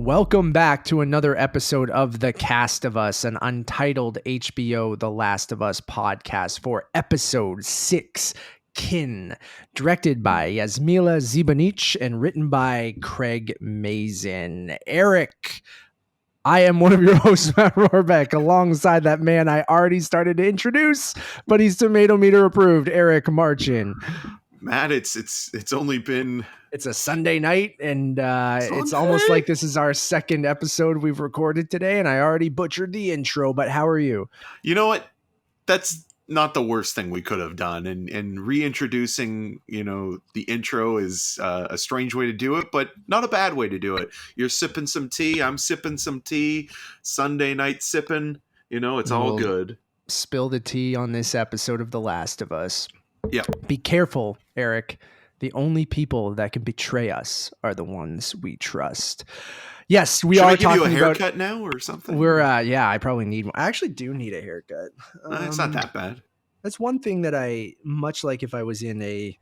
Welcome back to another episode of The Cast of Us, an untitled HBO The Last of Us podcast for episode 6, Kin, directed by Jasmila Žbanić and written by Craig Mazin. Eric, I am one of your hosts, Matt Rohrbeck, alongside that man I already started to introduce, but he's tomato meter approved, Eric Marchin. Matt, it's only been... It's a Sunday night, and it's almost like this is our second episode we've recorded today, and I already butchered the intro, but how are you? You know what? That's not the worst thing we could have done, and reintroducing, the intro is a strange way to do it, but not a bad way to do it. You're sipping some tea, I'm sipping some tea, Sunday night sipping, it's all good. Spill the tea on this episode of The Last of Us. Yeah. Be careful, Eric. The only people that can betray us are the ones we trust. Yes, we Should are I give talking you a haircut about, now or something? I probably need one. I actually do need a haircut. It's not that bad. That's one thing that I, much like if I was in a,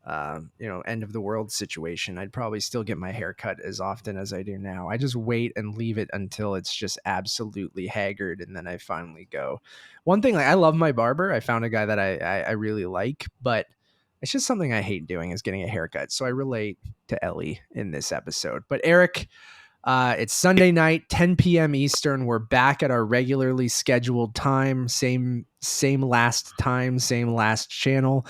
end of the world situation, I'd probably still get my hair cut as often as I do now. I just wait and leave it until it's just absolutely haggard, and then I finally go. One thing, I love my barber. I found a guy that I really like, but it's just something I hate doing is getting a haircut. So I relate to Ellie in this episode. But Eric, it's Sunday night, 10 p.m. Eastern. We're back at our regularly scheduled time. Same last time, same last channel.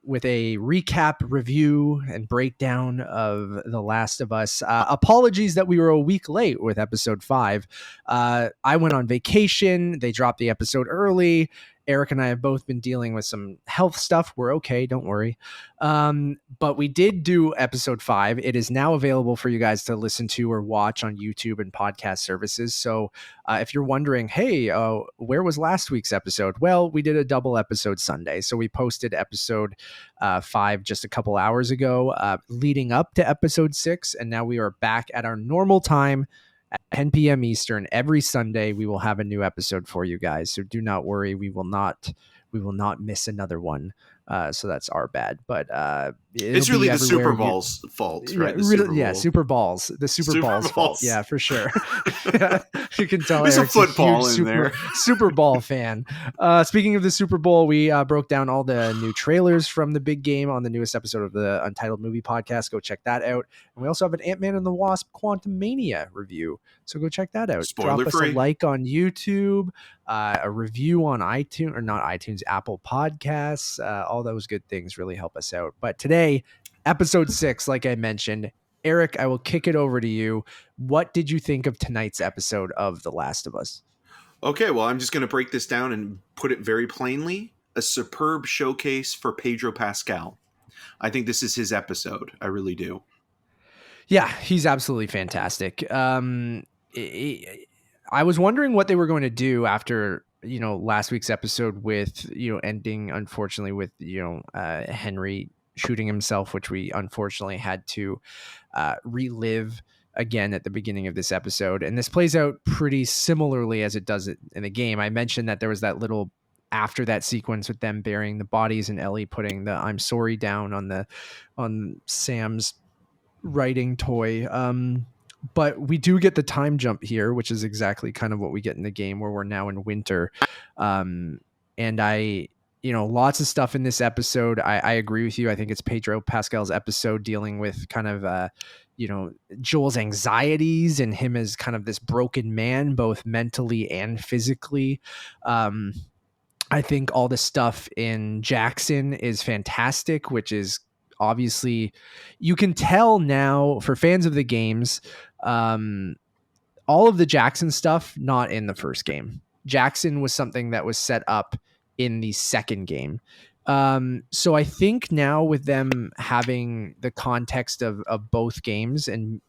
With a recap, review, and breakdown of The Last of Us. Apologies that we were a week late with episode 5. I went on vacation. They dropped the episode early. Eric and I have both been dealing with some health stuff. We're okay, don't worry. But we did do episode 5. It is now available for you guys to listen to or watch on YouTube and podcast services. So if you're wondering, hey, where was last week's episode? Well, we did a double episode Sunday. So we posted episode 5 just a couple hours ago, leading up to episode 6. And now we are back at our normal time. At 10 p.m. Eastern every Sunday, we will have a new episode for you guys. So do not worry, we will not miss another one. So that's our bad, but it's really the Super Bowl's fault, right? Super Balls, the Super Ball's fault. Yeah, for sure. You can tell there's Eric's a football in there. Super Bowl fan. Speaking of the Super Bowl, we broke down all the new trailers from the big game on the newest episode of the Untitled Movie Podcast. Go check that out. And we also have an Ant-Man and the Wasp Quantumania review. So go check that out. Spoiler Drop free. us a like on YouTube, a review on iTunes, or not iTunes, Apple Podcasts. All those good things really help us out. But today, episode 6, like I mentioned, Eric, I will kick it over to you. What did you think of tonight's episode of The Last of Us? Okay, well, I'm just going to break this down and put it very plainly. A superb showcase for Pedro Pascal. I think this is his episode. I really do. Yeah, he's absolutely fantastic. I was wondering what they were going to do after, last week's episode with, ending, unfortunately, with, Henry shooting himself, which we unfortunately had to relive again at the beginning of this episode. And this plays out pretty similarly as it does it in the game. I mentioned that there was that little after that sequence with them burying the bodies and Ellie putting the I'm sorry down on Sam's writing toy. But we do get the time jump here, which is exactly kind of what we get in the game where we're now in winter. And lots of stuff in this episode. I agree with you. I think it's Pedro Pascal's episode dealing with kind of, Joel's anxieties and him as kind of this broken man, both mentally and physically. I think all the stuff in Jackson is fantastic, which is obviously you can tell now for fans of the games, all of the Jackson stuff, not in the first game. Jackson was something that was set up in the second game. So I think now with them having the context of both games and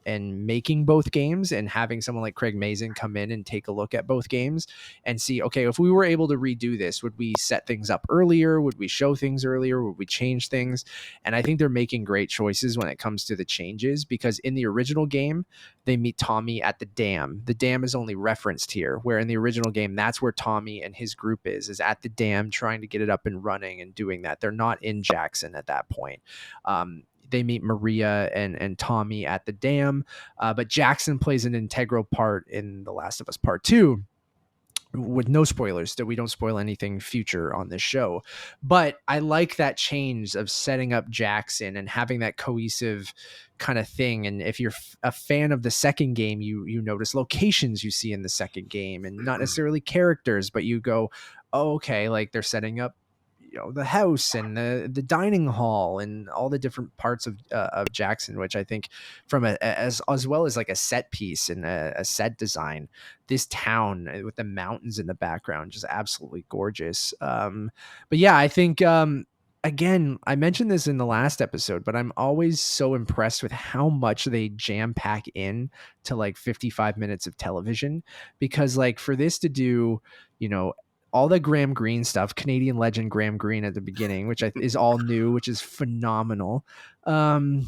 making both games and having someone like Craig Mazin come in and take a look at both games and see, okay, if we were able to redo this, would we set things up earlier? Would we show things earlier? Would we change things? And I think they're making great choices when it comes to the changes, because in the original game, they meet Tommy at the dam. The dam is only referenced here, where in the original game, that's where Tommy and his group is at the dam trying to get it up and running and doing that. They're not in Jackson at that point. they meet Maria and Tommy at the dam. But Jackson plays an integral part in The Last of Us Part 2, with no spoilers, that we don't spoil anything future on this show. But I like that change of setting up Jackson and having that cohesive kind of thing. And if you're a fan of the second game, you notice locations you see in the second game, and not necessarily characters, but you go, oh, okay, like they're setting up, the house and the dining hall and all the different parts of Jackson, which I think from as well as like a set piece and a set design, this town with the mountains in the background, just absolutely gorgeous. But yeah, I think, again, I mentioned this in the last episode, but I'm always so impressed with how much they jam pack in to like 55 minutes of television, because like for this to do, all the Graham Greene stuff, Canadian legend Graham Greene at the beginning, which is all new, which is phenomenal. Then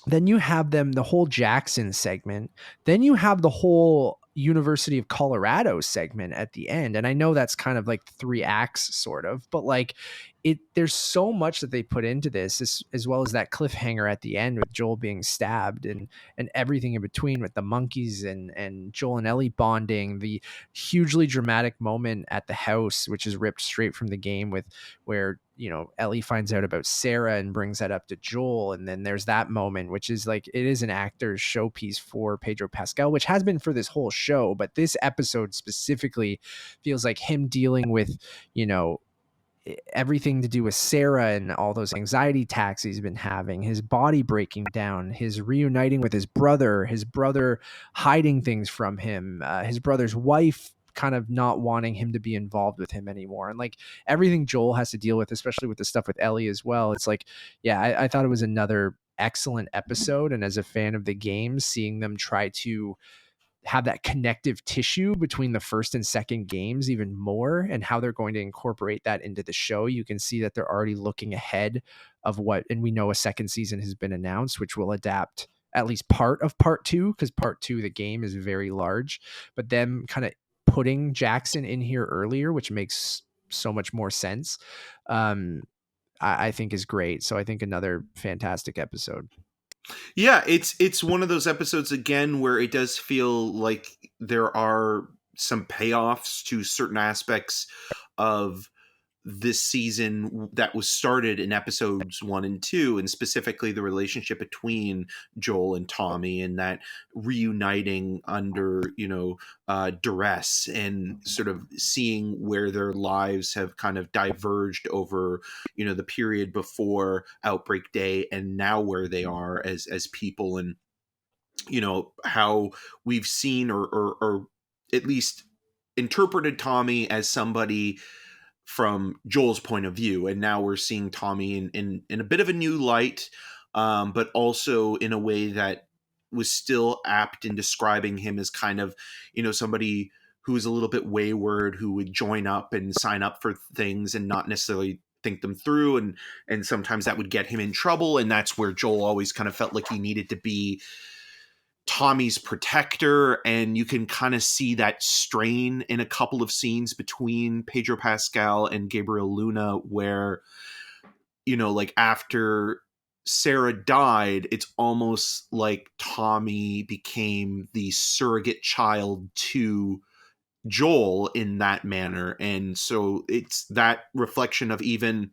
you have the whole Jackson segment. Then you have the whole University of Colorado segment at the end. And I know that's kind of like 3 acts sort of, but like there's so much that they put into this, as well as that cliffhanger at the end with Joel being stabbed, and everything in between with the monkeys and Joel and Ellie bonding, the hugely dramatic moment at the house, which is ripped straight from the game, with where Ellie finds out about Sarah and brings that up to Joel. And then there's that moment, which is like, it is an actor's showpiece for Pedro Pascal, which has been for this whole show. But this episode specifically feels like him dealing with, everything to do with Sarah and all those anxiety attacks he's been having, his body breaking down, his reuniting with his brother hiding things from him, his brother's wife kind of not wanting him to be involved with him anymore, and like everything Joel has to deal with, especially with the stuff with Ellie as well. It's like, yeah, I thought it was another excellent episode. And as a fan of the game, seeing them try to have that connective tissue between the first and second games even more, and how they're going to incorporate that into the show, you can see that they're already looking ahead of what, and we know a second season has been announced, which will adapt at least part of part 2, because part 2, the game, is very large. But them kind of putting Jackson in here earlier, which makes so much more sense, I think is great. So I think another fantastic episode. Yeah, it's one of those episodes again where it does feel like there are some payoffs to certain aspects of this season that was started in episodes 1 and 2, and specifically the relationship between Joel and Tommy, and that reuniting under duress, and sort of seeing where their lives have kind of diverged over the period before Outbreak Day and now where they are as people, and how we've seen or at least interpreted Tommy as somebody from Joel's point of view, and now we're seeing Tommy in a bit of a new light, but also in a way that was still apt in describing him as kind of somebody who is a little bit wayward, who would join up and sign up for things and not necessarily think them through, and sometimes that would get him in trouble, and that's where Joel always kind of felt like he needed to be Tommy's protector. And you can kind of see that strain in a couple of scenes between Pedro Pascal and Gabriel Luna, where like after Sarah died, it's almost like Tommy became the surrogate child to Joel in that manner. And so it's that reflection of, even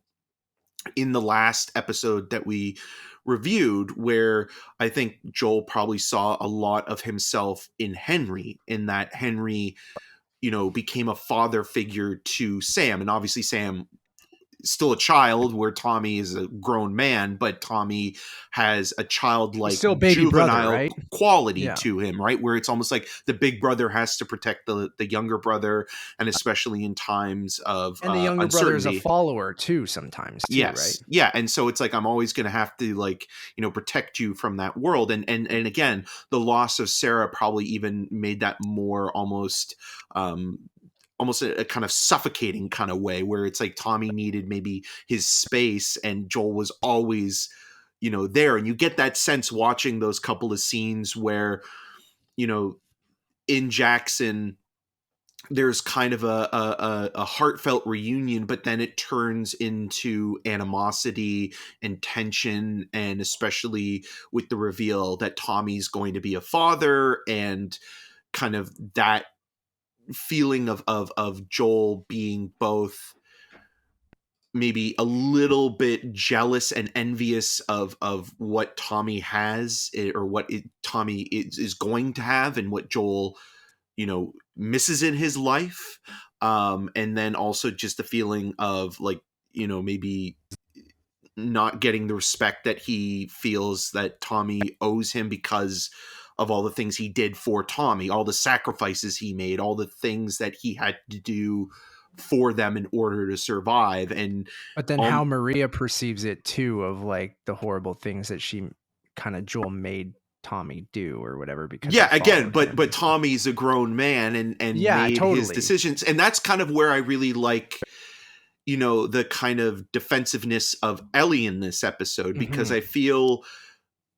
in the last episode that we reviewed, where I think Joel probably saw a lot of himself in Henry, in that Henry, became a father figure to Sam. And obviously Sam still a child, where Tommy is a grown man, but Tommy has a childlike Still baby brother, juvenile right? quality Yeah. to him, right? Where it's almost like the big brother has to protect the younger brother, and especially in times of And the younger brother is a uncertainty. follower too, sometimes too, Yes. right? Yeah. And so it's like, I'm always going to have to protect you from that world. And again, the loss of Sarah probably even made that more almost a kind of suffocating kind of way, where it's like Tommy needed maybe his space, and Joel was always there. And you get that sense watching those couple of scenes where in Jackson, there's kind of a heartfelt reunion, but then it turns into animosity and tension, and especially with the reveal that Tommy's going to be a father, and kind of that feeling of Joel being both maybe a little bit jealous and envious of what Tommy has, or what Tommy is going to have, and what Joel, misses in his life. And then also just the feeling of, like, maybe not getting the respect that he feels that Tommy owes him because of all the things he did for Tommy, all the sacrifices he made, all the things that he had to do for them in order to survive. And But then how Maria perceives it too, of like the horrible things that she kind of Joel made Tommy do or whatever, because yeah, he again, followed him. but Tommy's a grown man, and Yeah, made his totally. decisions, and that's kind of where I really like, the kind of defensiveness of Ellie in this episode, because I feel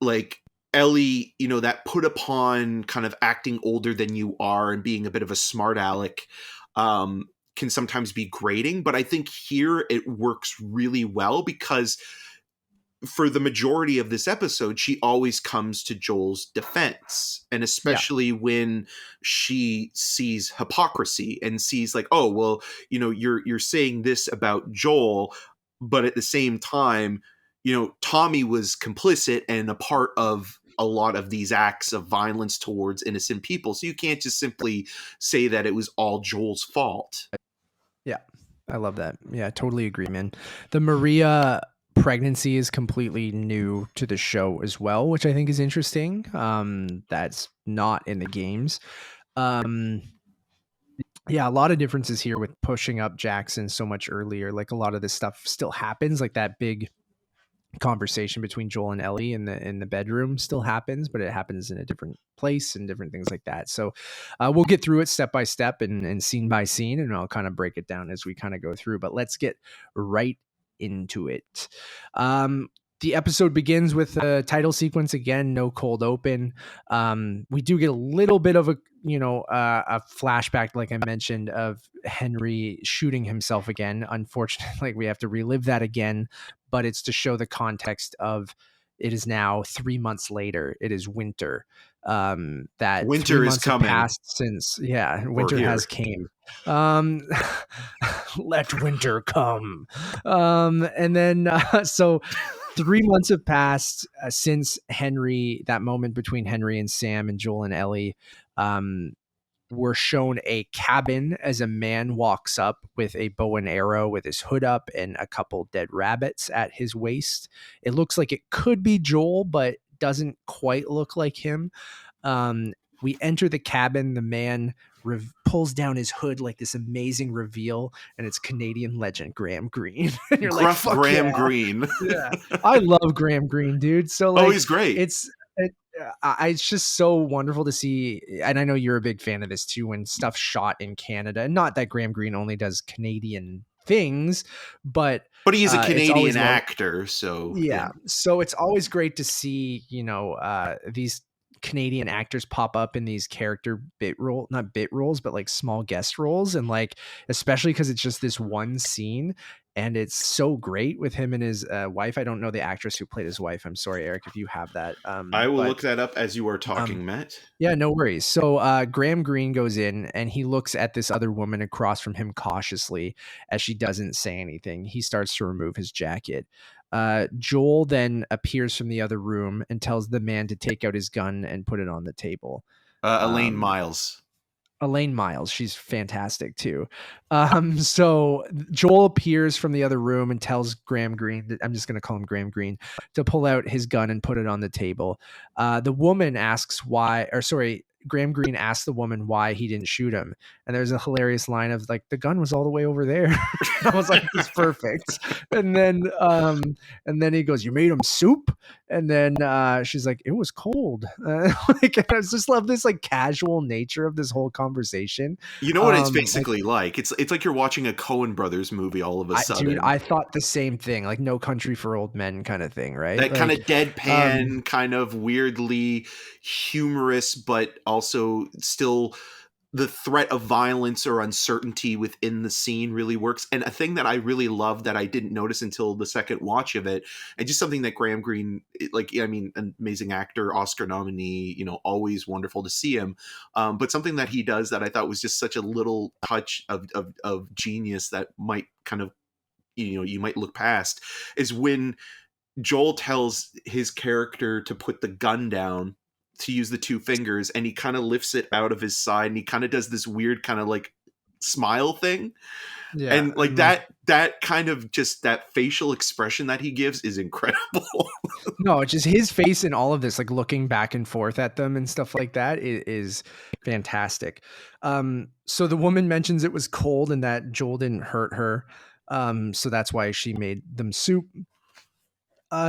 like Ellie, that put upon kind of acting older than you are and being a bit of a smart aleck, can sometimes be grating. But I think here it works really well, because for the majority of this episode, she always comes to Joel's defense. And especially when she sees hypocrisy and sees, like, oh, well, you're saying this about Joel, but at the same time, Tommy was complicit and a part of a lot of these acts of violence towards innocent people. So you can't just simply say that it was all Joel's fault. Yeah, I love that. Yeah, I totally agree, man. The Maria pregnancy is completely new to the show as well, which I think is interesting. That's not in the games. Yeah, a lot of differences here with pushing up Jackson so much earlier. Like, a lot of this stuff still happens, like that big conversation between Joel and Ellie in the bedroom still happens, but it happens in a different place and different things like that. So we'll get through it step by step and scene by scene, and I'll kind of break it down as we kind of go through. But let's get right into it. The episode begins with a title sequence again, no cold open. We do get a little bit of a flashback, like I mentioned, of Henry shooting himself again. Unfortunately, we have to relive that again, but it's to show the context of it is now 3 months later. It is winter. That Winter 3 is months have coming. passed since, winter has came. Let winter come. And then so 3 months have passed since Henry, that moment between Henry and Sam and Joel and Ellie. We're shown a cabin as a man walks up with a bow and arrow with his hood up and a couple dead rabbits at his waist. It looks like it could be Joel, but doesn't quite look like him. We enter the cabin. The man pulls down his hood, like this amazing reveal, and it's Canadian legend Graham Greene. And you're Gruff like, Graham Greene. Yeah, I love Graham Greene, dude. So like, he's great. It's just so wonderful to see, and I know you're a big fan of this too, when stuff shot in Canada. And not that Graham Greene only does Canadian things, but he's a Canadian actor, so yeah. So it's always great to see, these Canadian actors pop up in these character not bit roles, but like small guest roles. And like, especially because it's just this one scene, and it's so great with him and his wife. I don't know the actress who played his wife. I'm sorry, Eric, if you have that. I will look that up as you are talking, Matt. Yeah, no worries. So Graham Greene goes in and he looks at this other woman across from him cautiously as she doesn't say anything. He starts to remove his jacket. Joel then appears from the other room and tells the man to take out his gun and put it on the table. Elaine Miles. Elaine Miles. She's fantastic too. So Joel appears from the other room and tells Graham Greene, I'm just going to call him Graham Greene, to pull out his gun and put it on the table. The woman asks Graham Greene asked the woman why he didn't shoot him. And there's a hilarious line of like, the gun was all the way over there. I was like, it's perfect. And then he goes, you made him soup? And then she's like, it was cold. Like, I just love this like casual nature of this whole conversation. You know what it's basically like? It's like you're watching a Coen Brothers movie all of a sudden. Dude, I thought the same thing, like No Country for Old Men kind of thing, right? That kind of deadpan, kind of weirdly humorous, but also still the threat of violence or uncertainty within the scene really works. And a thing that I really love that I didn't notice until the second watch of it, and just something that Graham Greene, like, I mean, an amazing actor, Oscar nominee, always wonderful to see him. But something that he does that I thought was just such a little touch of genius that might kind of, you might look past, is when Joel tells his character to put the gun down, to use the two fingers, and he kind of lifts it out of his side, and he kind of does this weird kind of like smile thing. Yeah, And like and like that kind of just that facial expression that he gives is incredible. no, it's just his face in all of this, like looking back and forth at them and stuff like that is fantastic. So the woman mentions it was cold and that Joel didn't hurt her. So that's why she made them soup.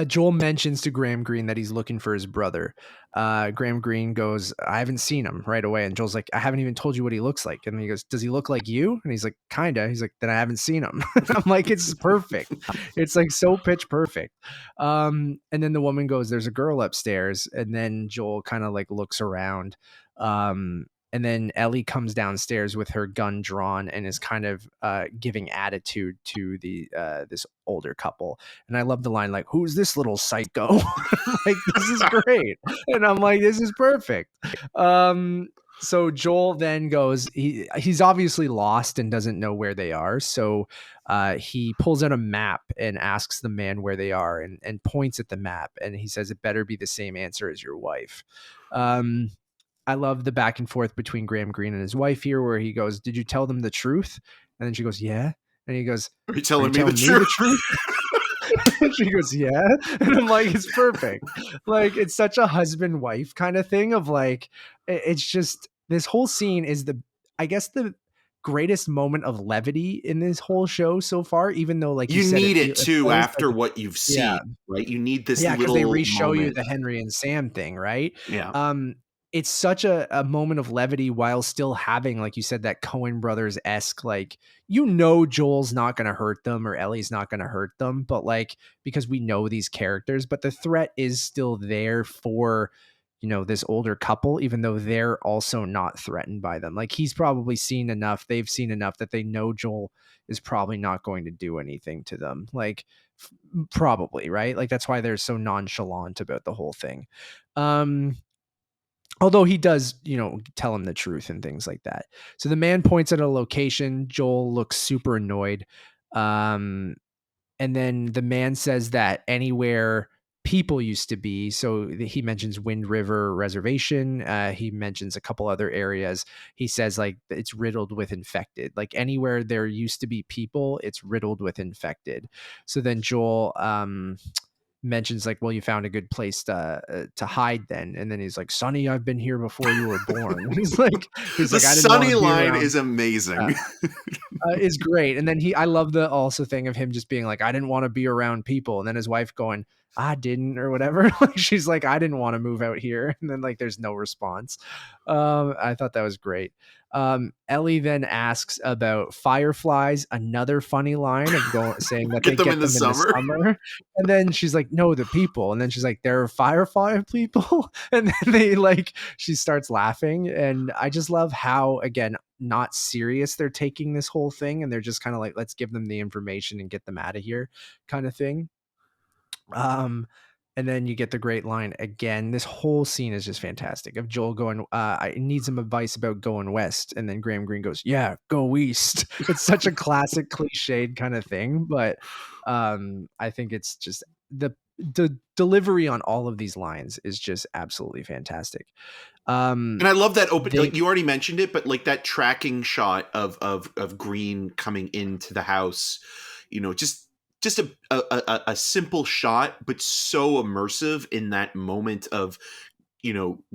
Joel mentions to Graham Greene that he's looking for his brother. Graham Greene goes, I haven't seen him, right away. And Joel's like, I haven't even told you what he looks like. And he goes, does he look like you? And he's like, kinda. He's like, then I haven't seen him. I'm like, it's perfect. It's like so pitch perfect. And then the woman goes, there's a girl upstairs. And then Joel kind of like looks around. And then Ellie comes downstairs with her gun drawn and is kind of giving attitude to the this older couple. And I love the line, like, who's this little psycho? Like, this is great. And I'm like, this is perfect. So Joel then goes, he's obviously lost and doesn't know where they are. So he pulls out a map and asks the man where they are, and points at the map. And he says, it better be the same answer as your wife. I love the back and forth between Graham Greene and his wife here, where he goes, did you tell them the truth? And then she goes, yeah. And he goes, Are you telling me the truth? And she goes, yeah. And I'm like, it's perfect. Like, it's such a husband wife kind of thing of like, it's just, this whole scene is I guess the greatest moment of levity in this whole show so far, even though, like you You said, need it too feels after like, what you've yeah. seen, right? You need this Yeah, because they little re-show you moment. the Henry and Sam thing, right? Yeah. It's such a moment of levity while still having, like you said, that Coen Brothers-esque, like, Joel's not going to hurt them or Ellie's not going to hurt them, but like, because we know these characters, but the threat is still there for, this older couple, even though they're also not threatened by them. Like, he's probably seen enough, they've seen enough that they know Joel is probably not going to do anything to them. Like, probably, right? Like, that's why they're so nonchalant about the whole thing. Although he does, tell him the truth and things like that. So the man points at a location. Joel looks super annoyed. And then the man says that anywhere people used to be, so he mentions Wind River Reservation. He mentions a couple other areas. He says, like, it's riddled with infected. Like, anywhere there used to be people, it's riddled with infected. So then Joel mentions, like, well, you found a good place to hide then. And then he's like, Sonny, I've been here before you were born. he's like The I didn't want Sunny to be line around. is amazing. Is great. And then I love the also thing of him just being like, I didn't want to be around people. And then his wife going, I didn't, or whatever. Like, she's like, I didn't want to move out here. And then, like, there's no response. I thought that was great. Ellie then asks about Fireflies, another funny line of saying that they Get them get in them the in the summer. summer. And then she's like, no, the people. And then she's like, there are Firefly people. And then she starts laughing. And I just love how, again, not serious they're taking this whole thing. And they're just kind of like, let's give them the information and get them out of here kind of thing. And then you get the great line again. This whole scene is just fantastic of Joel going, I need some advice about going west. And then Graham Greene goes, yeah, go east. It's such a classic cliched kind of thing. But I think it's just the delivery on all of these lines is just absolutely fantastic. And I love that open, They like you already mentioned it, but like that tracking shot of Green coming into the house, just a simple shot, but so immersive in that moment of,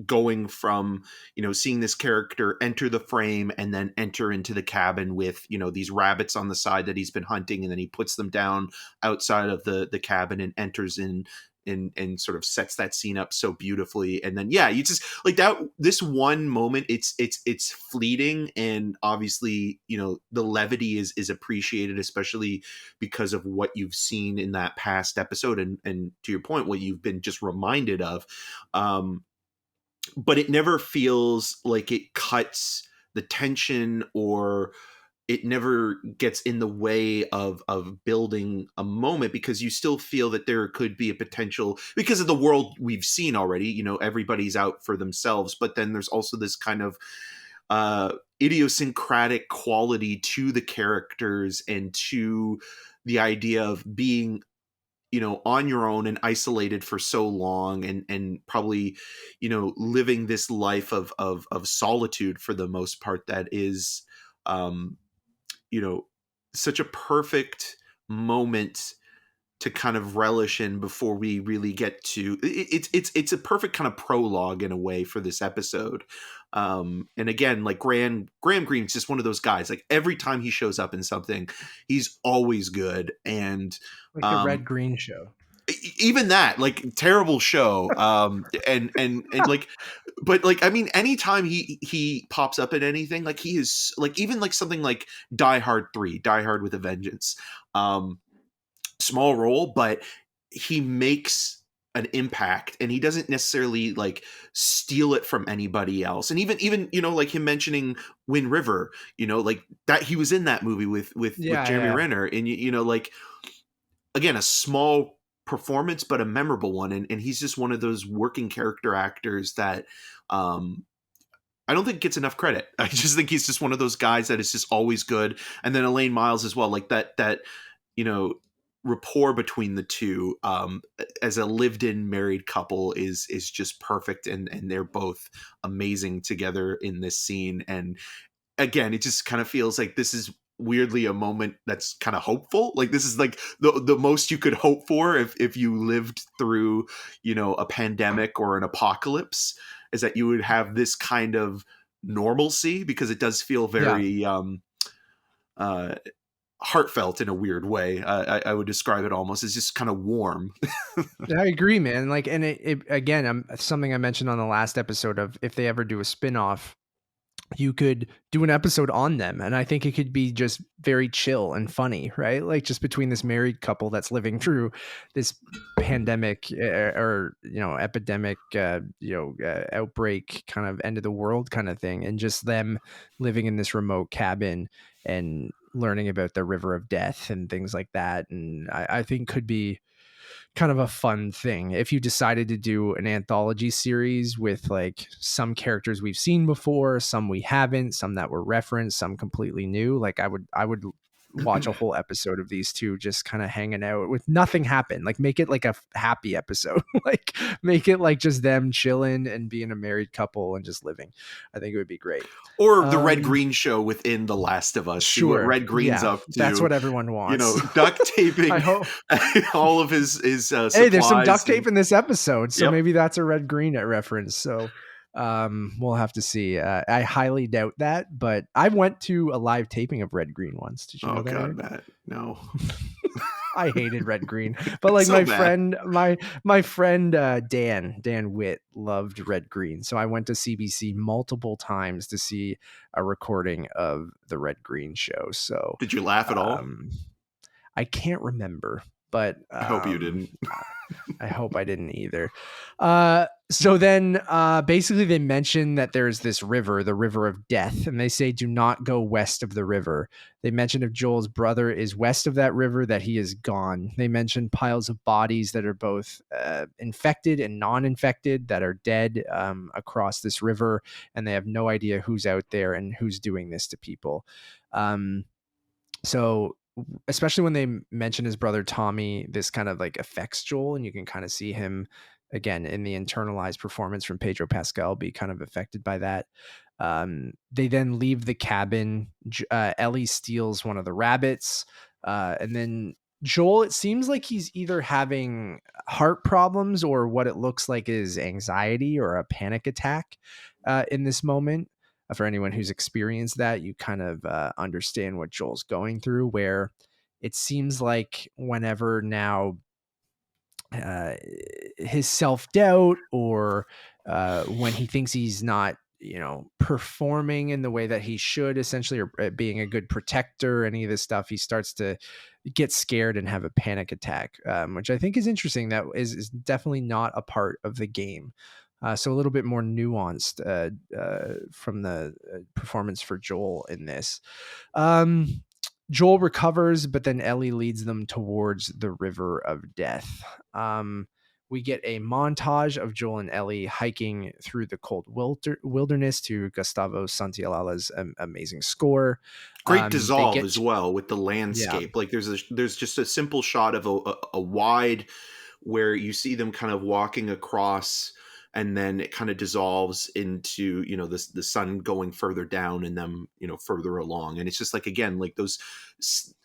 going from, seeing this character enter the frame and then enter into the cabin with, these rabbits on the side that he's been hunting. And then he puts them down outside of the cabin and enters in and sort of sets that scene up so beautifully. And then, yeah, you just like that, this one moment, it's fleeting. And obviously, the levity is appreciated, especially because of what you've seen in that past episode. And to your point, what you've been just reminded of. But it never feels like it cuts the tension, or it never gets in the way of building a moment, because you still feel that there could be a potential, because of the world we've seen already. Everybody's out for themselves, but then there's also this kind of idiosyncratic quality to the characters and to the idea of being on your own and isolated for so long, and probably living this life of solitude for the most part, that is um such a perfect moment to kind of relish in before we really get to it's a perfect kind of prologue in a way for this episode. And again, like Graham Greene's just one of those guys, like every time he shows up in something, he's always good. And Like the Red Green Show. even that, like, terrible show. And like, but like, I mean, anytime he pops up in anything, like, he is, like, even like something like Die Hard 3, Die Hard with a Vengeance, small role, but he makes an impact, and he doesn't necessarily like steal it from anybody else. And even like him mentioning Wind River, like that, he was in that movie with Jeremy Renner, and like, again, a small performance, but a memorable one. And he's just one of those working character actors that I don't think gets enough credit. I just think he's just one of those guys that is just always good. And then Elaine Miles as well, like that rapport between the two, as a lived-in married couple, is just perfect, and they're both amazing together in this scene. And again, it just kind of feels like this is weirdly a moment that's kind of hopeful. Like, this is like the most you could hope for if you lived through a pandemic or an apocalypse, is that you would have this kind of normalcy, because it does feel very heartfelt in a weird way. I would describe it almost as just kind of warm. I agree, man. Like, and it again, something I mentioned on the last episode of, if they ever do a spinoff, you could do an episode on them. And I think it could be just very chill and funny, right? Like, just between this married couple that's living through this pandemic, or, epidemic, outbreak, kind of end of the world kind of thing. And just them living in this remote cabin and learning about the river of death and things like that. And I think could be kind of a fun thing if you decided to do an anthology series with like some characters we've seen before, some we haven't, some that were referenced, some completely new. Like, I would watch a whole episode of these two just kind of hanging out with nothing happen. Like, make it like a happy episode. Like, make it like just them chilling and being a married couple and just living. I think it would be great. Or the Red Green Show within The Last of Us. Sure. See what Red Green's up to. That's what everyone wants. Duct taping all of his supplies. Hey, there's some duct tape in this episode, so maybe that's a Red Green reference. So we'll have to see. I highly doubt that, but I went to a live taping of Red Green once. Did you know that? Oh God, Matt, no. I hated Red Green, but like, so my friend Dan Witt loved Red Green, so I went to CBC multiple times to see a recording of the Red Green Show. So did you laugh at all? I can't remember, but I hope you didn't. I hope I didn't either. So then basically they mention that there's this river, the river of death, and they say, do not go west of the river. They mention if Joel's brother is west of that river, that he is gone. They mention piles of bodies that are both infected and non-infected, that are dead across this river, and they have no idea who's out there and who's doing this to people. So especially when they mention his brother Tommy, this kind of like affects Joel, and you can kind of see him again in the internalized performance from Pedro Pascal be kind of affected by that. They then leave the cabin. Ellie steals one of the rabbits, and then Joel, it seems like he's either having heart problems or what it looks like is anxiety or a panic attack in this moment. For anyone who's experienced that, you kind of understand what Joel's going through, where it seems like whenever now his self-doubt, or when he thinks he's not, performing in the way that he should, essentially, or being a good protector, any of this stuff, he starts to get scared and have a panic attack, which I think is interesting. That is definitely not a part of the game. So a little bit more nuanced from the performance for Joel in this. Um, Joel recovers, but then Ellie leads them towards the River of Death. We get a montage of Joel and Ellie hiking through the cold wilderness to Gustavo Santaolalla's amazing score. Great They dissolve get as well with the yeah, landscape. Like there's just a simple shot of a wide where you see them kind of walking across, and then it kind of dissolves into, the sun going further down and them, further along. And it's just like, again, like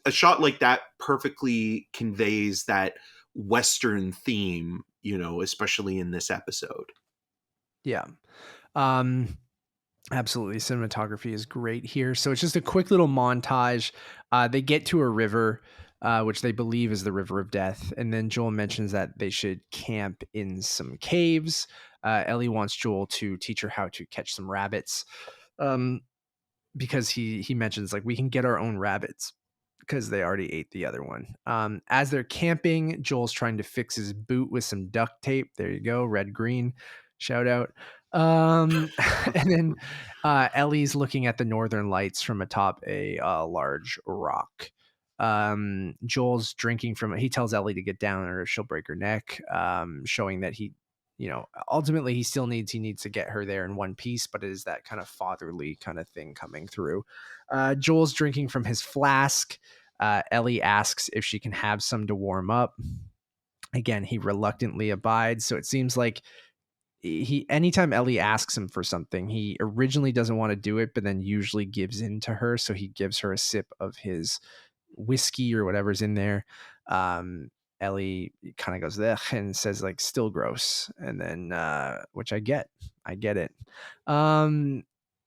a shot like that perfectly conveys that Western theme, especially in this episode. yeah. Um, Absolutely. Cinematography is great here. So it's just a quick little montage. They get to a river, which they believe is the River of Death. And then Joel mentions that they should camp in some caves. Ellie wants Joel to teach her how to catch some rabbits, um, because he mentions, like, we can get our own rabbits because they already ate the other one. As they're camping, Joel's trying to fix his boot with some duct tape. There you go. Red, green. Shout out. And then Ellie's looking at the northern lights from atop a large rock. Joel's drinking from it. He tells Ellie to get down or she'll break her neck, showing that ultimately he needs to get her there in one piece, but it is that kind of fatherly kind of thing coming through. Joel's drinking from his flask. Ellie asks if she can have some to warm up. Again, he reluctantly abides. So it seems like anytime Ellie asks him for something, he originally doesn't want to do it, but then usually gives in to her. So he gives her a sip of his whiskey or whatever's in there. Ellie kind of goes ugh and says, like, still gross. And then, which I get it.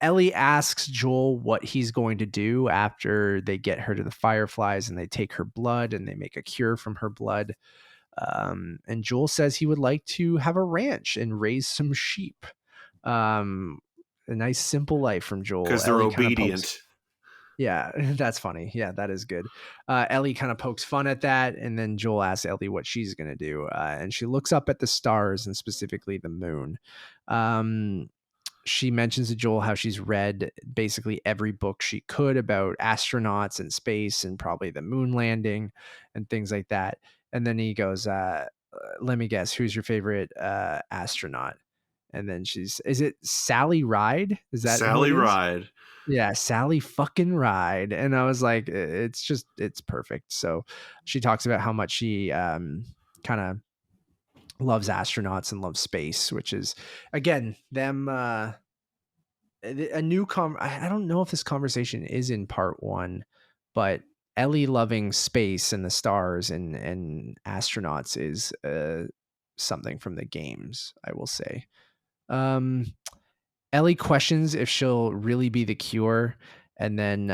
Ellie asks Joel what he's going to do after they get her to the Fireflies and they take her blood and they make a cure from her blood. And Joel says he would like to have a ranch and raise some sheep. A nice simple life from Joel. Because they're Ellie kind of pokes. obedient. Yeah, that's funny. Yeah, that is good. Ellie kind of pokes fun at that, and then Joel asks Ellie what she's gonna do, and she looks up at the stars and specifically the moon. She mentions to Joel how she's read basically every book she could about astronauts and space and probably the moon landing and things like that. And then he goes, "Let me guess, who's your favorite astronaut?" And then is it Sally Ride? Is that who it Sally is? Ride. Yeah, Sally fucking Ride. And I was like, it's perfect. So she talks about how much she kind of loves astronauts and loves space, which is, again, them a new I don't know if this conversation is in part 1, but Ellie loving space and the stars and astronauts is something from the games, I will say. Um Ellie questions if she'll really be the cure, and then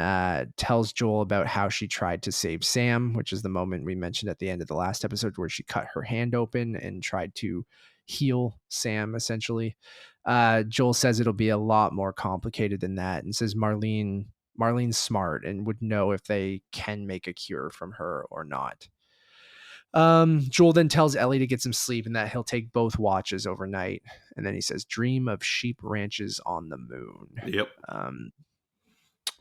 tells Joel about how she tried to save Sam, which is the moment we mentioned at the end of the last episode where she cut her hand open and tried to heal Sam, essentially. Joel says it'll be a lot more complicated than that, and says Marlene's smart and would know if they can make a cure from her or not. Joel then tells Ellie to get some sleep and that he'll take both watches overnight. And then he says, dream of sheep ranches on the moon. Yep. Um,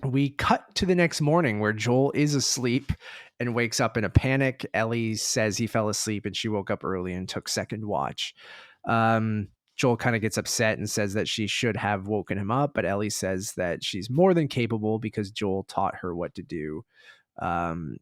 we cut to the next morning where Joel is asleep and wakes up in a panic. Ellie says he fell asleep and she woke up early and took second watch. Joel kind of gets upset and says that she should have woken him up, but Ellie says that she's more than capable because Joel taught her what to do. Um,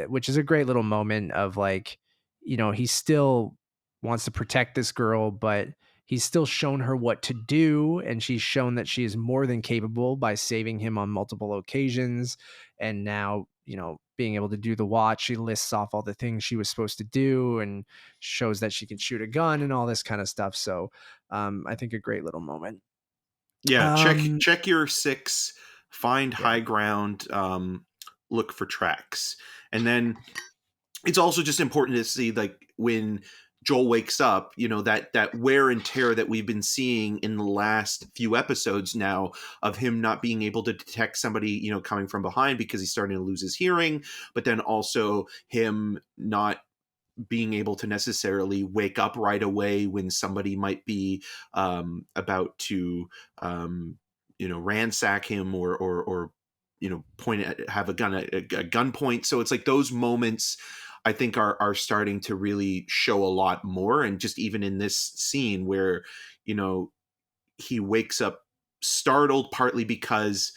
which is a great little moment of, like, he still wants to protect this girl, but he's still shown her what to do. And she's shown that she is more than capable by saving him on multiple occasions. And now, being able to do the watch, she lists off all the things she was supposed to do and shows that she can shoot a gun and all this kind of stuff. So I think a great little moment. Yeah, Um, check your 6, find yeah. high ground, look for tracks. And then it's also just important to see, like, when Joel wakes up, that wear and tear that we've been seeing in the last few episodes now of him not being able to detect somebody, coming from behind because he's starting to lose his hearing, but then also him not being able to necessarily wake up right away when somebody might be about to ransack him or point at, have a gun at a gunpoint. So it's like those moments I think are starting to really show a lot more. And just even in this scene where he wakes up startled, partly because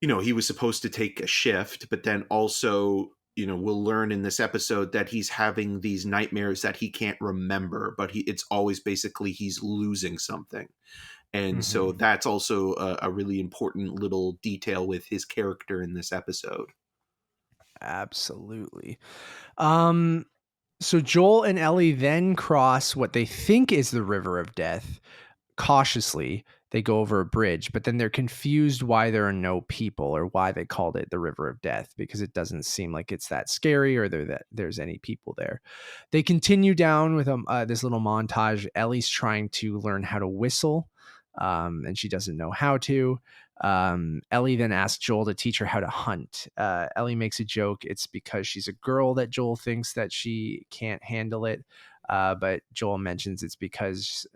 he was supposed to take a shift, but then also we'll learn in this episode that he's having these nightmares that he can't remember, but it's always basically he's losing something. And so that's also a really important little detail with his character in this episode. Absolutely. So Joel and Ellie then cross what they think is the River of Death. Cautiously, they go over a bridge, but then they're confused why there are no people, or why they called it the River of Death, because it doesn't seem like it's that scary or that there's any people there. They continue down with this little montage. Ellie's trying to learn how to whistle, and she doesn't know how to. Ellie then asks Joel to teach her how to hunt. Ellie makes a joke. It's because she's a girl that Joel thinks that she can't handle it. But Joel mentions it's because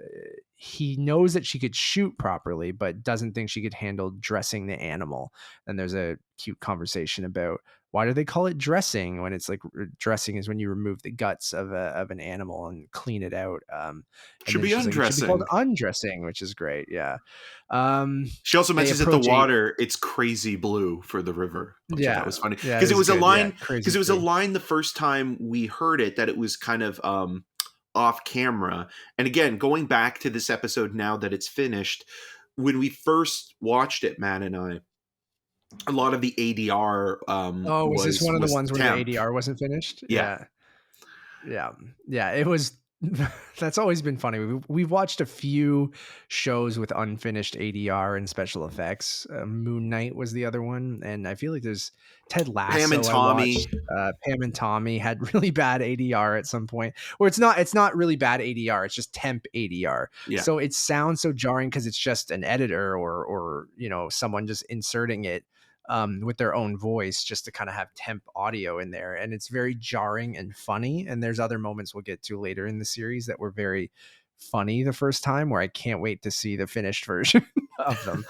he knows that she could shoot properly, but doesn't think she could handle dressing the animal. And there's a cute conversation about why do they call it dressing when it's like dressing is when you remove the guts of an animal and clean it out. Should be undressing. It should be called undressing, which is great. Yeah. She also mentions that the water, it's crazy blue for the river, which I thought was funny. Because it was good. A line the first time we heard it that it was kind of off camera. And again, going back to this episode now that it's finished, when we first watched it, Matt and I, a lot of the ADR was this one of the ones where temp. the ADR wasn't finished? Yeah. It was. That's always been funny. We've watched a few shows with unfinished ADR and special effects. Moon Knight was the other one, and I feel like there's Ted Lasso. Pam and Tommy. Pam and Tommy had really bad ADR at some point, or it's not really bad ADR. It's just temp ADR. Yeah. So it sounds so jarring because it's just an editor or someone just inserting it with their own voice just to kind of have temp audio in there. And it's very jarring and funny. And there's other moments we'll get to later in the series that were very funny the first time, where I can't wait to see the finished version of them.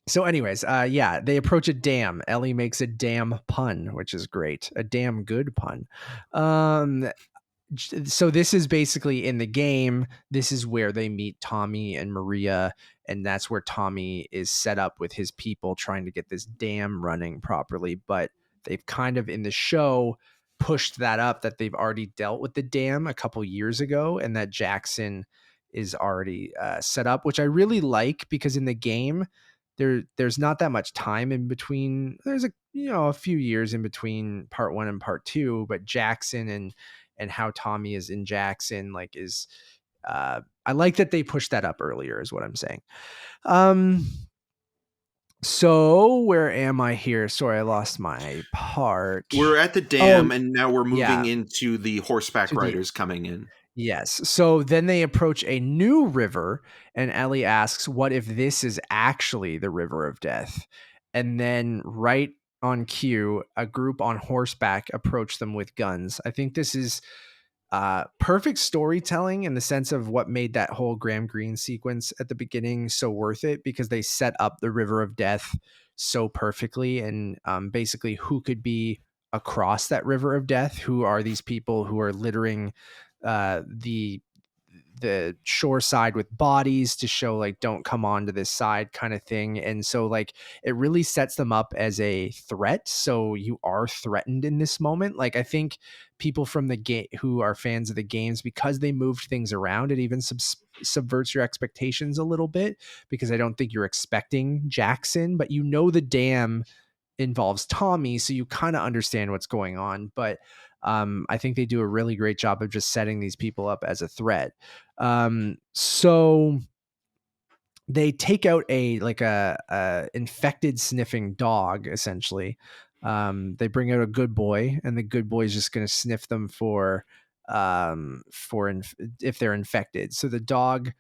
So anyways, they approach a dam. Ellie makes a dam pun, which is great. A damn good pun. So this is basically in the game. This is where they meet Tommy and Maria, and that's where Tommy is set up with his people trying to get this dam running properly. But they've kind of in the show pushed that up, that they've already dealt with the dam a couple years ago, and that Jackson is already set up, which I really like, because in the game there's not that much time in between. There's a few years in between part 1 and part 2, but Jackson and how Tommy is in Jackson, I like that they pushed that up earlier, is what I'm saying. So where am I here? Sorry, I lost my part. We're at the dam, and now we're moving into the horseback riders coming in. Yes. So then they approach a new river, and Ellie asks, what if this is actually the River of Death? And then right on cue, a group on horseback approach them with guns. I think this is perfect storytelling in the sense of what made that whole Graham Greene sequence at the beginning so worth it, because they set up the River of Death so perfectly, and basically who could be across that River of Death. Who are these people who are littering the shore side with bodies to show don't come onto this side kind of thing. And so it really sets them up as a threat. So you are threatened in this moment. I think people from the game who are fans of the games, because they moved things around, it even subverts your expectations a little bit, because I don't think you're expecting Jackson, but the dam involves Tommy, so you kind of understand what's going on. But I think they do a really great job of just setting these people up as a threat. So they take out a infected sniffing dog, essentially. They bring out a good boy, and the good boy is just going to sniff them for if they're infected. So the dog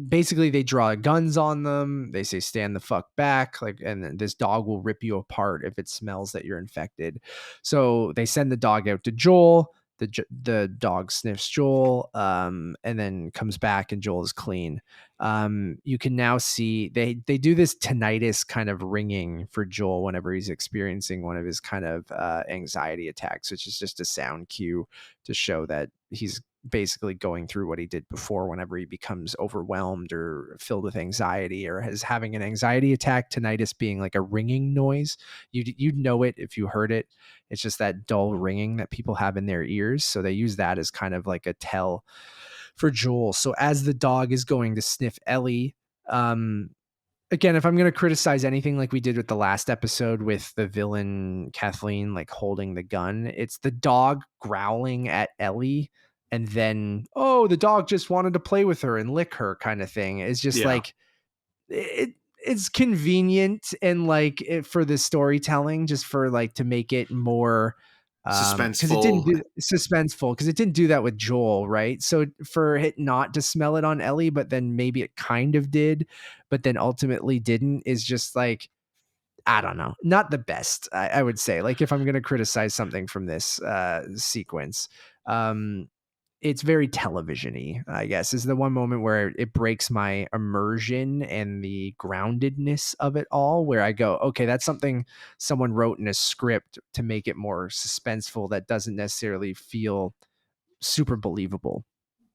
basically they draw guns on them. They say, stand the fuck back. Like, and then this dog will rip you apart if it smells that you're infected. So they send the dog out to Joel. The dog sniffs Joel, and then comes back and Joel is clean. You can now see they do this tinnitus kind of ringing for Joel whenever he's experiencing one of his kind of anxiety attacks, which is just a sound cue to show that he's basically going through what he did before whenever he becomes overwhelmed or filled with anxiety or is having an anxiety attack. Tinnitus being like a ringing noise. You'd know it if you heard it. It's just that dull ringing that people have in their ears. So they use that as kind of like a tell for Joel. So as the dog is going to sniff Ellie, again, if I'm going to criticize anything like we did with the last episode with the villain Kathleen, like holding the gun, it's the dog growling at Ellie and then, oh, the dog just wanted to play with her and lick her kind of thing. It's just Yeah. like, it's convenient and like for the storytelling, just for like to make it more because it didn't Suspenseful. do suspenseful because it didn't do that with Joel, right? So for it not to smell it on Ellie, but then maybe it kind of did, but then ultimately didn't, is just like, I don't know, not the best. I would say, like, if I'm going to criticize something from this sequence, um, it's very television-y, I guess, is the one moment where it breaks my immersion and the groundedness of it all, where I go, okay, that's something someone wrote in a script to make it more suspenseful that doesn't necessarily feel super believable.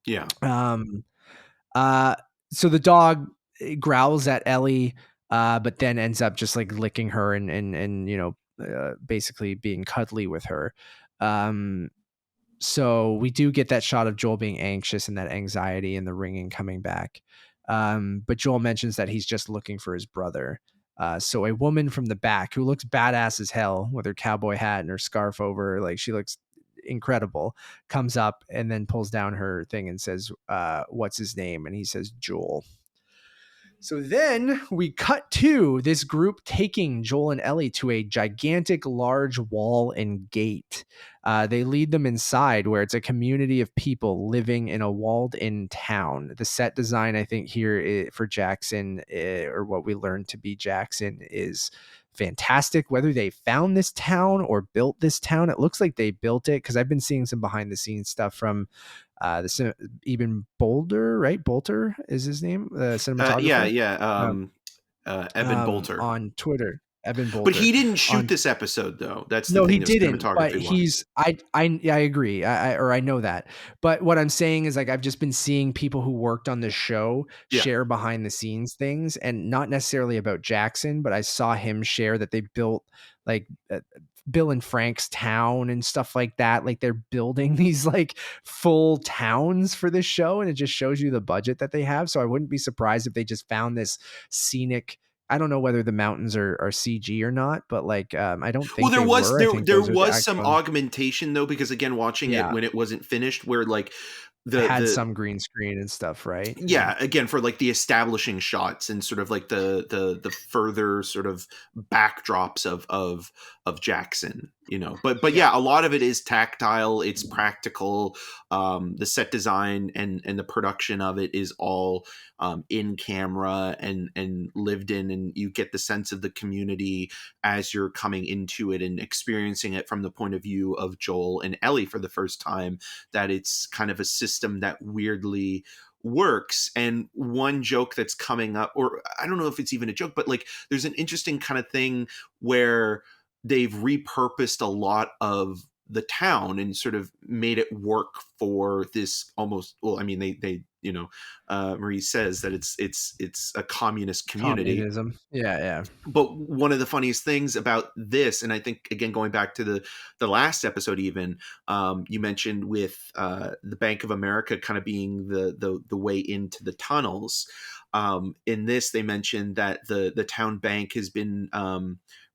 Yeah. Um, uh, so the dog growls at Ellie, but then ends up just like licking her and basically being cuddly with her. Um, so we do get that shot of Joel being anxious and that anxiety and the ringing coming back. But Joel mentions that he's just looking for his brother. So a woman from the back who looks badass as hell with her cowboy hat and her scarf over, like she looks incredible, comes up and then pulls down her thing and says, what's his name? And he says, Joel. So then we cut to this group taking Joel and Ellie to a gigantic, large wall and gate. They lead them inside where it's a community of people living in a walled-in town. The set design, I think, here for Jackson, or what we learned to be Jackson, is fantastic. Whether they found this town or built this town, it looks like they built it because I've been seeing some behind-the-scenes stuff from even Boulder, right? Bolter is his name, the Yeah. cinematographer. Yeah. Um, Evan Bolter. on Twitter, Evan But Bolter. he didn't shoot On this episode, though. That's the No, he thing of didn't. But cinematography wise. he's I agree. I know that. But what I'm saying is like I've just been seeing people who worked on the show Yeah. share behind the scenes things, and not necessarily about Jackson, but I saw him share that they built like Bill and Frank's town and stuff like that. Like they're building these like full towns for this show, and it just shows you the budget that they have. So I wouldn't be surprised if they just found this scenic. I don't know whether the mountains are CG or not, but like I don't Well, think they were. I think there those are the was some actual. augmentation though, because again, watching it Yeah, when it wasn't finished, where like had the some green screen and stuff, right? And yeah, again for like the establishing shots and sort of like the further sort of backdrops of Jackson, you know. But yeah, yeah, a lot of it is tactile, it's practical. The set design and the production of it is all in camera and lived in, and you get the sense of the community as you're coming into it and experiencing it from the point of view of Joel and Ellie for the first time, that it's kind of a system that weirdly works. And one joke that's coming up, or I don't know if it's even a joke, but like there's an interesting kind of thing where they've repurposed a lot of the town and sort of made it work for this almost, well, I mean, they you know, Marie says that it's a communist community. communism. Yeah, yeah. But one of the funniest things about this, and I think again going back to the last episode, even you mentioned with the Bank of America kind of being the way into the tunnels. In this, they mentioned that the town bank has been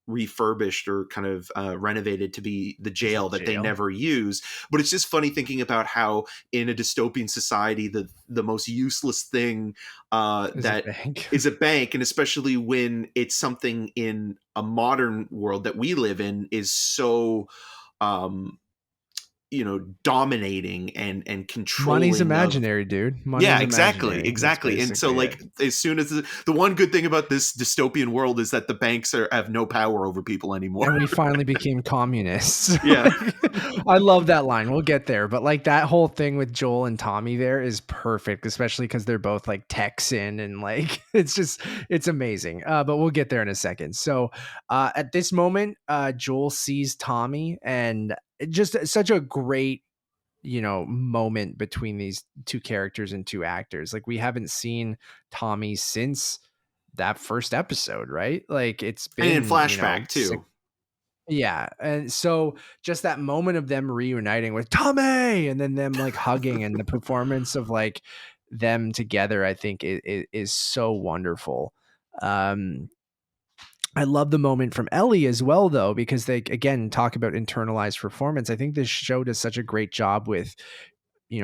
refurbished or kind of renovated to be the Is jail it that they jail? never use. But it's just funny thinking about how in a dystopian society, the most useless thing Is a that bank? is a bank, and especially when it's something in a modern world that we live in, is so um dominating and Money's controlling of. imaginary, dude. Yeah, Money's exactly, imaginary. That's exactly. And so, basically it. like, as soon as the one good thing about this dystopian world is that the banks have no power over people anymore. And we finally became communists. Yeah. Like, I love that line. We'll get there. But like that whole thing with Joel and Tommy there is perfect, especially because they're both like Texan and like it's amazing. But we'll get there in a second. So at this moment, Joel sees Tommy and just such a great moment between these two characters and two actors. Like we haven't seen Tommy since that first episode, right? Like it's And in been, flashback too. yeah. And so just that moment of them reuniting with Tommy and then them like hugging and the performance of like them together, I think is so wonderful. Um, I love the moment from Ellie as well, though, because they again talk about internalized performance. I think this show does such a great job with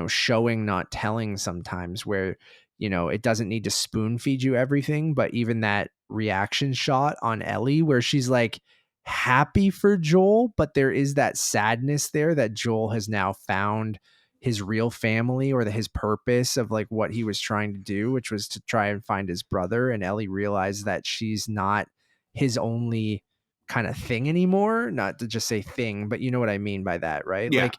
showing, not telling sometimes, where, it doesn't need to spoon feed you everything, but even that reaction shot on Ellie where she's like happy for Joel, but there is that sadness there that Joel has now found his real family or his purpose of like what he was trying to do, which was to try and find his brother. And Ellie realized that she's not his only kind of thing anymore. Not to just say thing, but you know what I mean by that, right? Yeah. Like,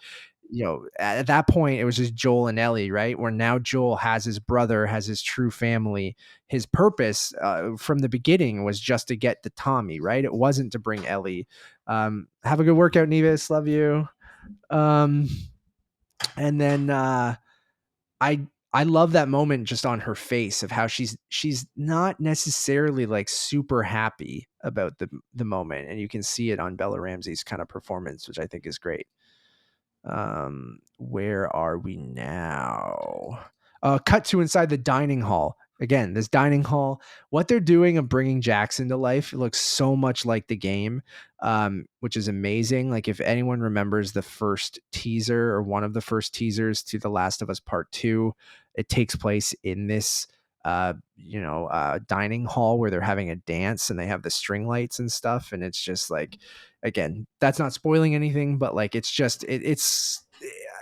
at that point, it was just Joel and Ellie, right? Where now Joel has his brother, has his true family. His purpose from the beginning was just to get to Tommy, right? It wasn't to bring Ellie. Have a good workout, Nevis. Love you. Um, and then I I love that moment just on her face of how she's not necessarily like super happy about the moment, and you can see it on Bella Ramsey's kind of performance, which I think is great. Where are we now? Cut to inside the dining hall. Again, this dining hall, what they're doing of bringing Jackson to life, it looks so much like the game, which is amazing. Like if anyone remembers the first teaser or one of the first teasers to The Last of Us Part 2, it takes place in this dining hall where they're having a dance and they have the string lights and stuff, and it's just like, again, that's not spoiling anything, but like it's just it's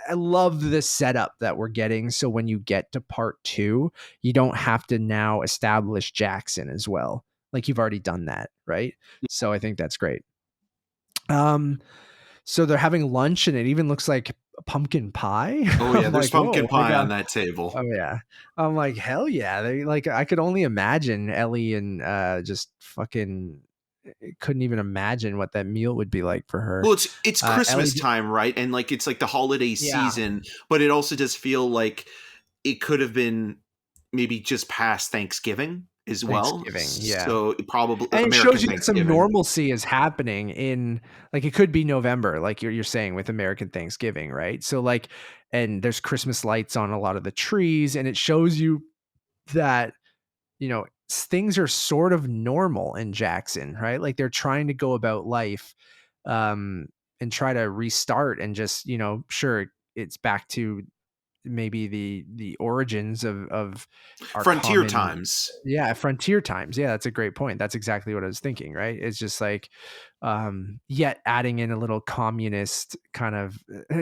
I love the setup that we're getting, so when you get to part 2 you don't have to now establish Jackson as well, like you've already done that, right? So I think that's great. So they're having lunch and it even looks like a pumpkin pie. Oh yeah, I'm there's like, whoa, pumpkin they pie on got. that table. Oh yeah. I'm like, hell yeah. They like, I could only imagine Ellie and just fucking couldn't even imagine what that meal would be like for her. Well, it's Ellie, Christmas time, right? And like it's like the holiday yeah, season, but it also does feel like it could have been maybe just past Thanksgiving as well. Thanksgiving, yeah. So probably And it shows American you that some Thanksgiving. normalcy is happening in, like, it could be November, like you're saying with American Thanksgiving, right? So like, and there's Christmas lights on a lot of the trees, and it shows you that things are sort of normal in Jackson, right? Like they're trying to go about life, and try to restart and just sure, it's back to maybe the origins of our Frontier common, times. yeah, frontier times. Yeah, that's a great point. That's exactly what I was thinking, right? It's just like yet adding in a little communist kind of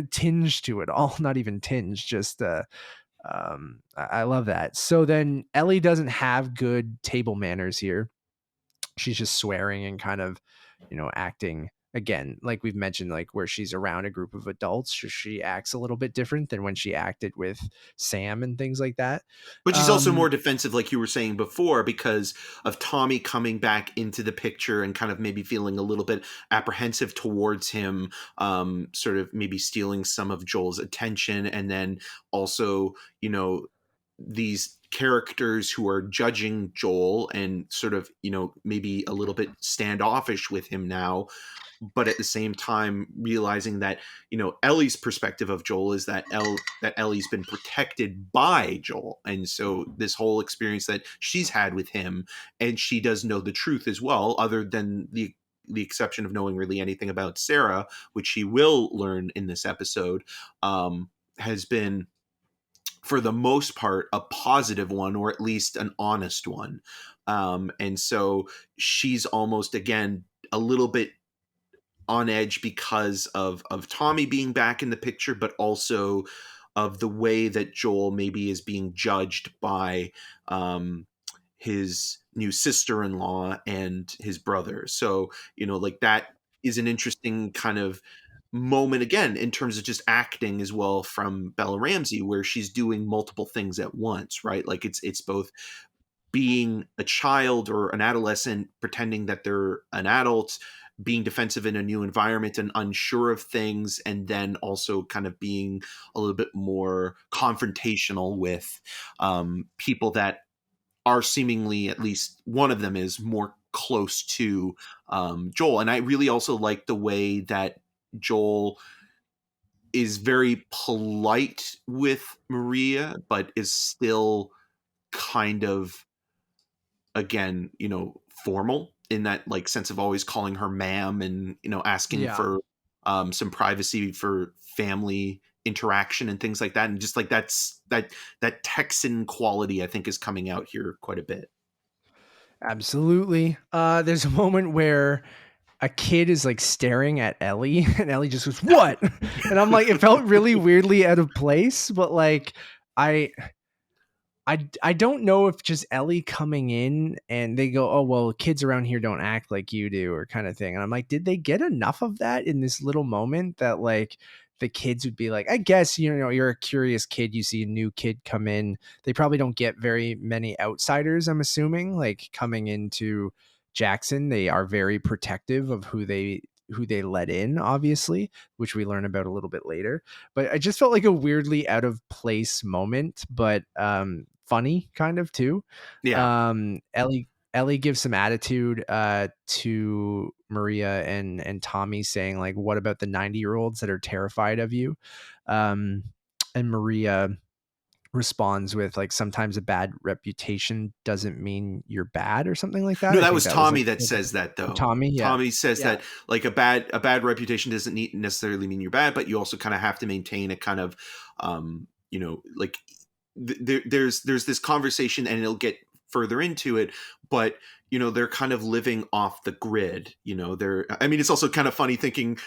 tinge to it all. Not even tinge, just I love that. So then Ellie doesn't have good table manners here. She's just swearing and kind of acting, again, like we've mentioned, like where she's around a group of adults, she acts a little bit different than when she acted with Sam and things like that. But she's also um more defensive, like you were saying before, because of Tommy coming back into the picture and kind of maybe feeling a little bit apprehensive towards him, sort of maybe stealing some of Joel's attention. And then also, these characters who are judging Joel and sort of, maybe a little bit standoffish with him now, but at the same time realizing that Ellie's perspective of Joel is that Ellie's been protected by Joel, and so this whole experience that she's had with him, and she does know the truth as well, other than the exception of knowing really anything about Sarah, which she will learn in this episode, has been for the most part a positive one, or at least an honest one. And so she's almost again a little bit on edge because of Tommy being back in the picture, but also of the way that Joel maybe is being judged by um, his new sister-in-law and his brother. So, like that is an interesting kind of moment again in terms of just acting as well from Bella Ramsey, where she's doing multiple things at once, right? Like it's both being a child or an adolescent pretending that they're an adult, being defensive in a new environment and unsure of things, and then also kind of being a little bit more confrontational with people that are seemingly, at least one of them is more close to Joel. And I really also like the way that Joel is very polite with Maria, but is still kind of, again, formal in that like sense of always calling her ma'am and, asking Yeah. for some privacy for family interaction and things like that. And just like that Texan quality, I think, is coming out here quite a bit. Absolutely. There's a moment where a kid is like staring at Ellie and Ellie just goes, "What?" And I'm like, it felt really weirdly out of place, but like I I don't know if just Ellie coming in and they go, "Oh, well, kids around here don't act like you do," or kind of thing. And I'm like, did they get enough of that in this little moment that like the kids would be like, I guess, you're a curious kid, you see a new kid come in. They probably don't get very many outsiders, I'm assuming, like coming into Jackson. They are very protective of who they let in, obviously, which we learn about a little bit later. But I just felt like a weirdly out of place moment, but funny kind of too. Yeah. Ellie gives some attitude to Maria and Tommy, saying like, "What about the 90-year-olds that are terrified of you?" Um, and Maria responds with like, "Sometimes a bad reputation doesn't mean you're bad," or something like that. No, I that think was that was like Tommy that says that though. Tommy. Yeah, Tommy says yeah, that like a bad reputation doesn't necessarily mean you're bad, but you also kind of have to maintain a kind of like there's this conversation, and it'll get further into it, but they're kind of living off the grid. They're, I mean, it's also kind of funny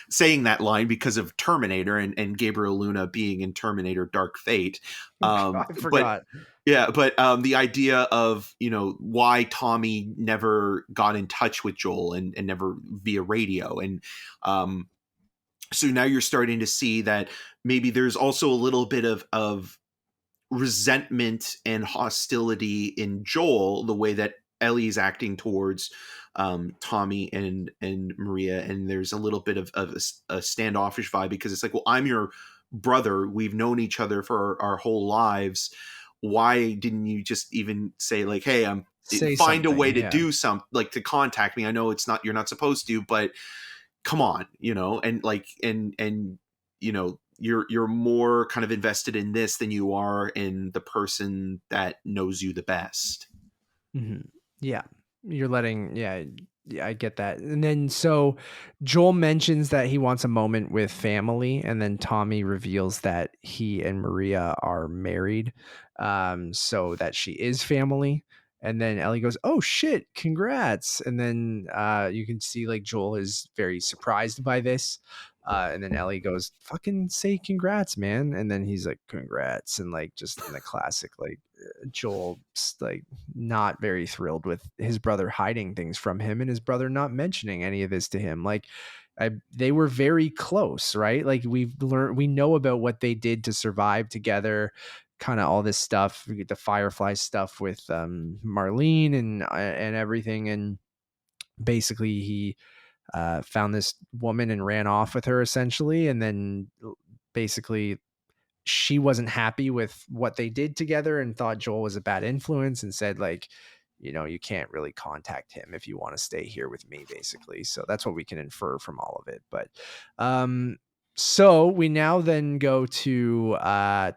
saying that line because of Terminator and Gabriel Luna being in Terminator Dark Fate. I But forgot. yeah, but the idea of why Tommy never got in touch with Joel and never via radio, and um, so now you're starting to see that maybe there's also a little bit of resentment and hostility in Joel, the way that Ellie's acting towards Tommy and Maria, and there's a little bit of a standoffish vibe, because it's like, well, I'm your brother, we've known each other for our whole lives. Why didn't you just even say like, hey, Say find a way something. to Yeah. do something, like to contact me? I know you're not supposed to, but come on, and like and you're more kind of invested in this than you are in the person that knows you the best. Mhm. Yeah. You're letting, yeah, yeah, I get that. And then so Joel mentions that he wants a moment with family, and then Tommy reveals that he and Maria are married, so that she is family. And then Ellie goes, "Oh shit, congrats!" And then you can see like Joel is very surprised by this. And then Ellie goes, "Fucking say congrats, man!" And then he's like, "Congrats!" And like just in the classic like Joel like not very thrilled with his brother hiding things from him and his brother not mentioning any of this to him. Like they were very close, right? Like we know about what they did to survive together, kind of all this stuff, we get the Firefly stuff with Marlene and everything. And basically he found this woman and ran off with her essentially. And then basically she wasn't happy with what they did together and thought Joel was a bad influence and said like, you can't really contact him if you want to stay here with me, basically. So that's what we can infer from all of it. But so we now then go to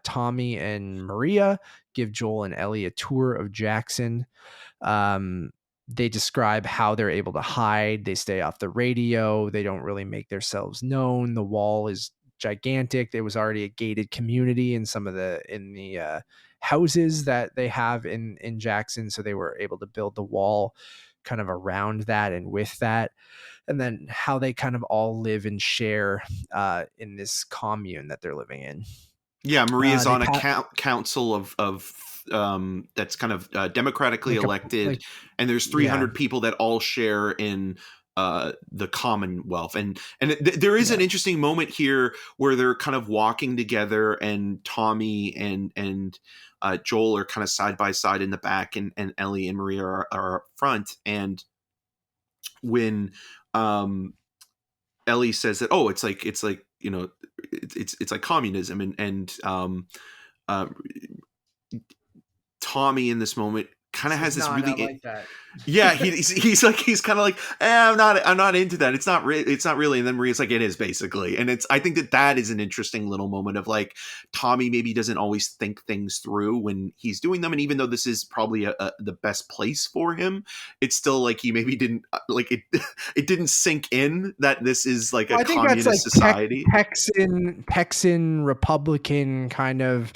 Tommy and Maria give Joel and Ellie a tour of Jackson. They describe how they're able to hide. They stay off the radio. They don't really make themselves known. The wall is gigantic. There was already a gated community in some of the houses that they have in Jackson, so they were able to build the wall kind of around that and with that, and then how they kind of all live and share in this commune that they're living in. Yeah, Maria's They on a pat council of that's kind of democratically like a elected, like and there's yeah 300 people that all share in the Commonwealth, and there is an yeah interesting moment here where they're kind of walking together, and Tommy and Joel are kind of side by side in the back, and Ellie and Maria are up front, and when um Ellie says that, oh, it's like it's like communism, and uh, Tommy in this moment kind of has says this no, not really, like that. yeah, he's kind of like, I'm not into that. It's not really. And then Maria's like, it is basically. And I think that is an interesting little moment of like, Tommy maybe doesn't always think things through when he's doing them. And even though this is probably the best place for him, it's still like he maybe didn't like it. It didn't sink in that this is like a Well, I think that's like communist society. Texan Republican kind of,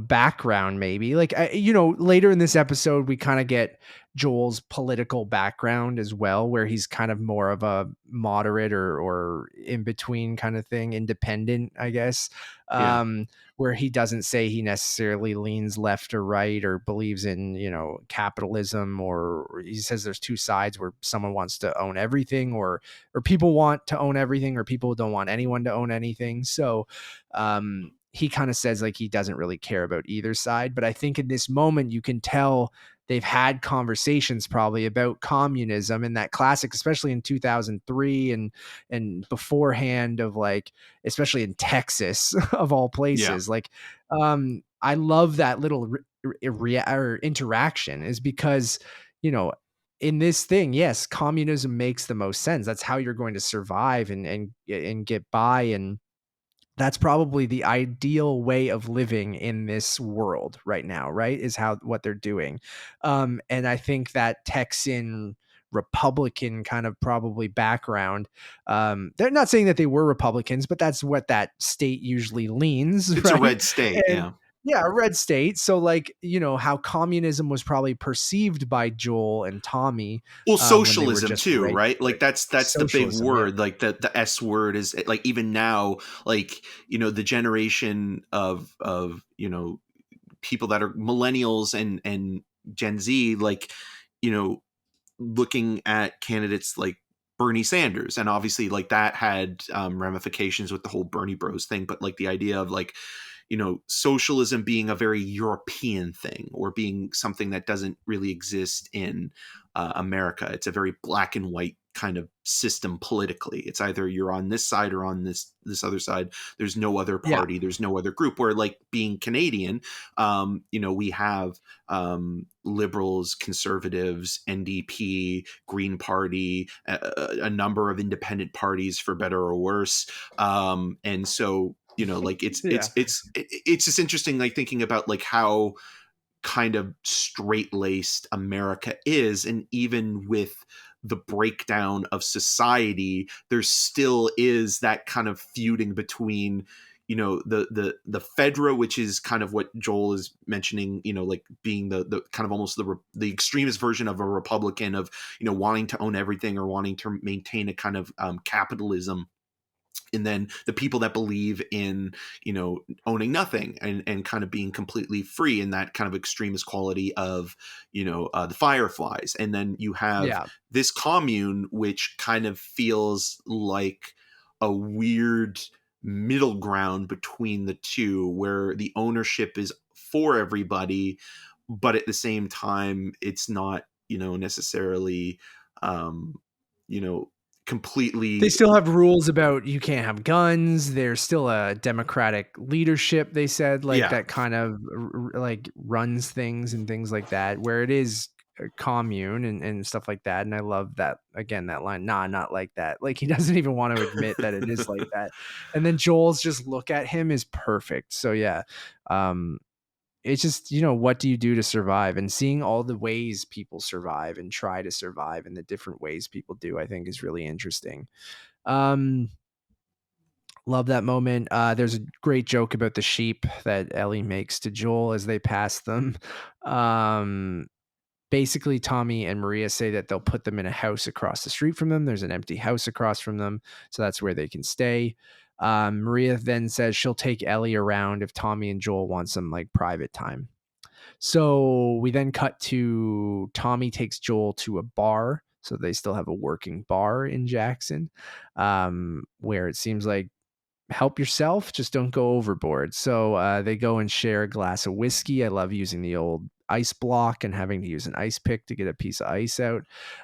background, maybe. Like, later in this episode, we kind of get Joel's political background as well, where he's kind of more of a moderate or in between kind of thing, independent, I guess. Yeah. Um, where he doesn't say he necessarily leans left or right or believes in, capitalism, or he says there's two sides where someone wants to own everything, or people want to own everything, or people don't want anyone to own anything. So he kind of says like he doesn't really care about either side. But I think in this moment, you can tell they've had conversations probably about communism, and that classic, especially in 2003 and beforehand, of like, especially in Texas of all Yeah. places. Like, I love that little interaction, is because, you know, in this thing, yes, communism makes the most sense. That's how you're going to survive and get by, and that's probably the ideal way of living in this world right now, right? Is how what they're doing. And I think that Texan Republican kind of probably background. They're not saying that they were Republicans, but that's what that state usually leans, It's a right? red state. And Yeah. yeah, a red state. So like, how communism was probably perceived by Joel and Tommy Well, when they were socialism just too, right? regular Like that's the big socialism. Yeah. word. Like the S word is like, even now, like, the generation of people that are millennials and Gen Z, like, you know looking at candidates like Bernie Sanders, and obviously like that had ramifications with the whole Bernie Bros thing, but like the idea of like, socialism being a very European thing, or being something that doesn't really exist in America. It's a very black and white kind of system politically. It's either you're on this side or on this other side. There's no other Yeah. party. There's no other group. Where like being Canadian, we have liberals, conservatives, NDP, Green Party, a number of independent parties, for better or worse. And so like Yeah. it's just interesting, like thinking about like how kind of straight laced America is, and even with the breakdown of society, there still is that kind of feuding between the Fedra, which is kind of what Joel is mentioning, like being the kind of almost the extremist version of a Republican, of wanting to own everything, or wanting to maintain a kind of capitalism. And then the people that believe in owning nothing, and kind of being completely free, in that kind of extremist quality of the Fireflies. And then you have Yeah. this commune, which kind of feels like a weird middle ground between the two, where the ownership is for everybody, but at the same time it's not necessarily um you know They completely. still have rules about you can't have guns. There's still a democratic leadership, they said, like Yeah. that kind of like runs things and things like that, where it is a commune and stuff like that. And I love that, again, that line, nah, not like that. Like he doesn't even want to admit that it is like that. And then Joel's just look at him is perfect. So yeah. Um, it's just, what do you do to survive, and seeing all the ways people survive and try to survive, and the different ways people do, I think is really interesting. Um, love that moment. There's a great joke about the sheep that Ellie makes to Joel as they pass them. Um, Basically, Tommy and Maria say that they'll put them in a house across the street from them. There's an empty house across from them, so that's where they can stay. Maria then says she'll take Ellie around if Tommy and Joel want some like private time. So we then cut to Tommy takes Joel to a bar. So they still have a working bar in Jackson, where it seems like help yourself, just don't go overboard. So they go and share a glass of whiskey. I love using the old ice block and having to use an ice pick to get a piece of ice out.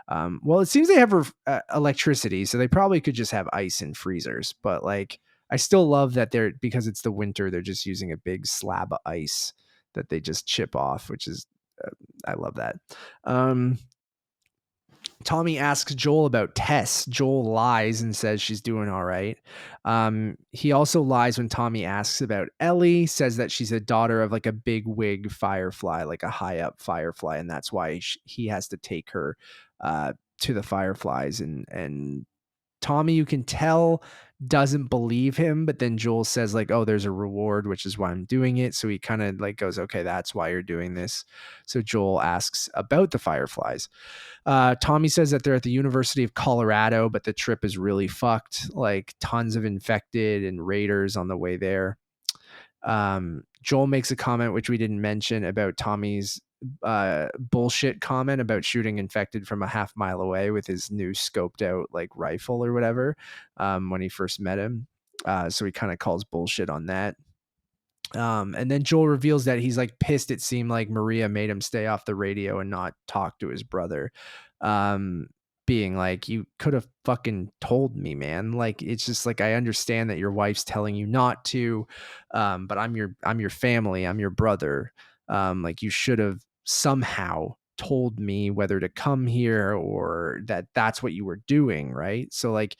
Well, it seems they have electricity, so they probably could just have ice in freezers. But like, I still love that they're, because it's the winter, they're just using a big slab of ice that they just chip off, which is, I love that. Tommy asks Joel about Tess. Joel lies and says she's doing all right. He also lies when Tommy asks about Ellie, says that she's a daughter of like a big wig firefly, like a high up firefly, and that's why he has to take her to the Fireflies. And Tommy, you can tell, doesn't believe him, but then Joel says like, "Oh, there's a reward, which is why I'm doing it." So he kind of like goes, "Okay, that's why you're doing this." So Joel asks about the Fireflies. Tommy says that they're at the University of Colorado, but the trip is really fucked. Like tons of infected and raiders on the way there. Joel makes a comment which we didn't mention about Tommy's bullshit comment about shooting infected from a half mile away with his new scoped out like rifle or whatever when he first met him. So he kind of calls bullshit on that. And then Joel reveals that he's like pissed. It seemed like Maria made him stay off the radio and not talk to his brother. Being like, you could have fucking told me, man. Like, it's just like, I understand that your wife's telling you not to, but I'm your family. I'm your brother. Like, you should have somehow told me whether to come here or that that's what you were doing. Right. So like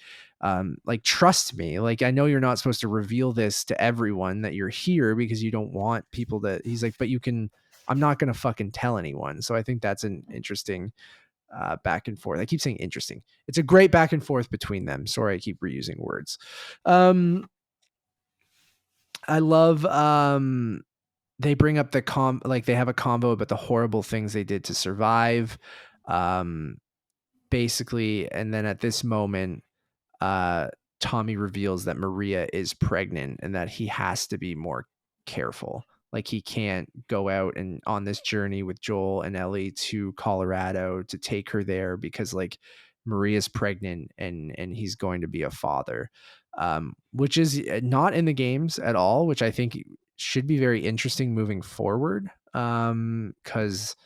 trust me, like I know you're not supposed to reveal this to everyone that you're here because you don't want people to, he's like, but you can, I'm not going to fucking tell anyone. So I think that's an interesting back and forth. I keep saying interesting. It's a great back and forth between them. Sorry, I keep reusing words. I love they bring up the like they have a combo about the horrible things they did to survive. Basically, and then at this moment, Tommy reveals that Maria is pregnant and that he has to be more careful. Like he can't go out and on this journey with Joel and Ellie to Colorado to take her there because like Maria's pregnant and he's going to be a father, which is not in the games at all, which I think should be very interesting moving forward. Because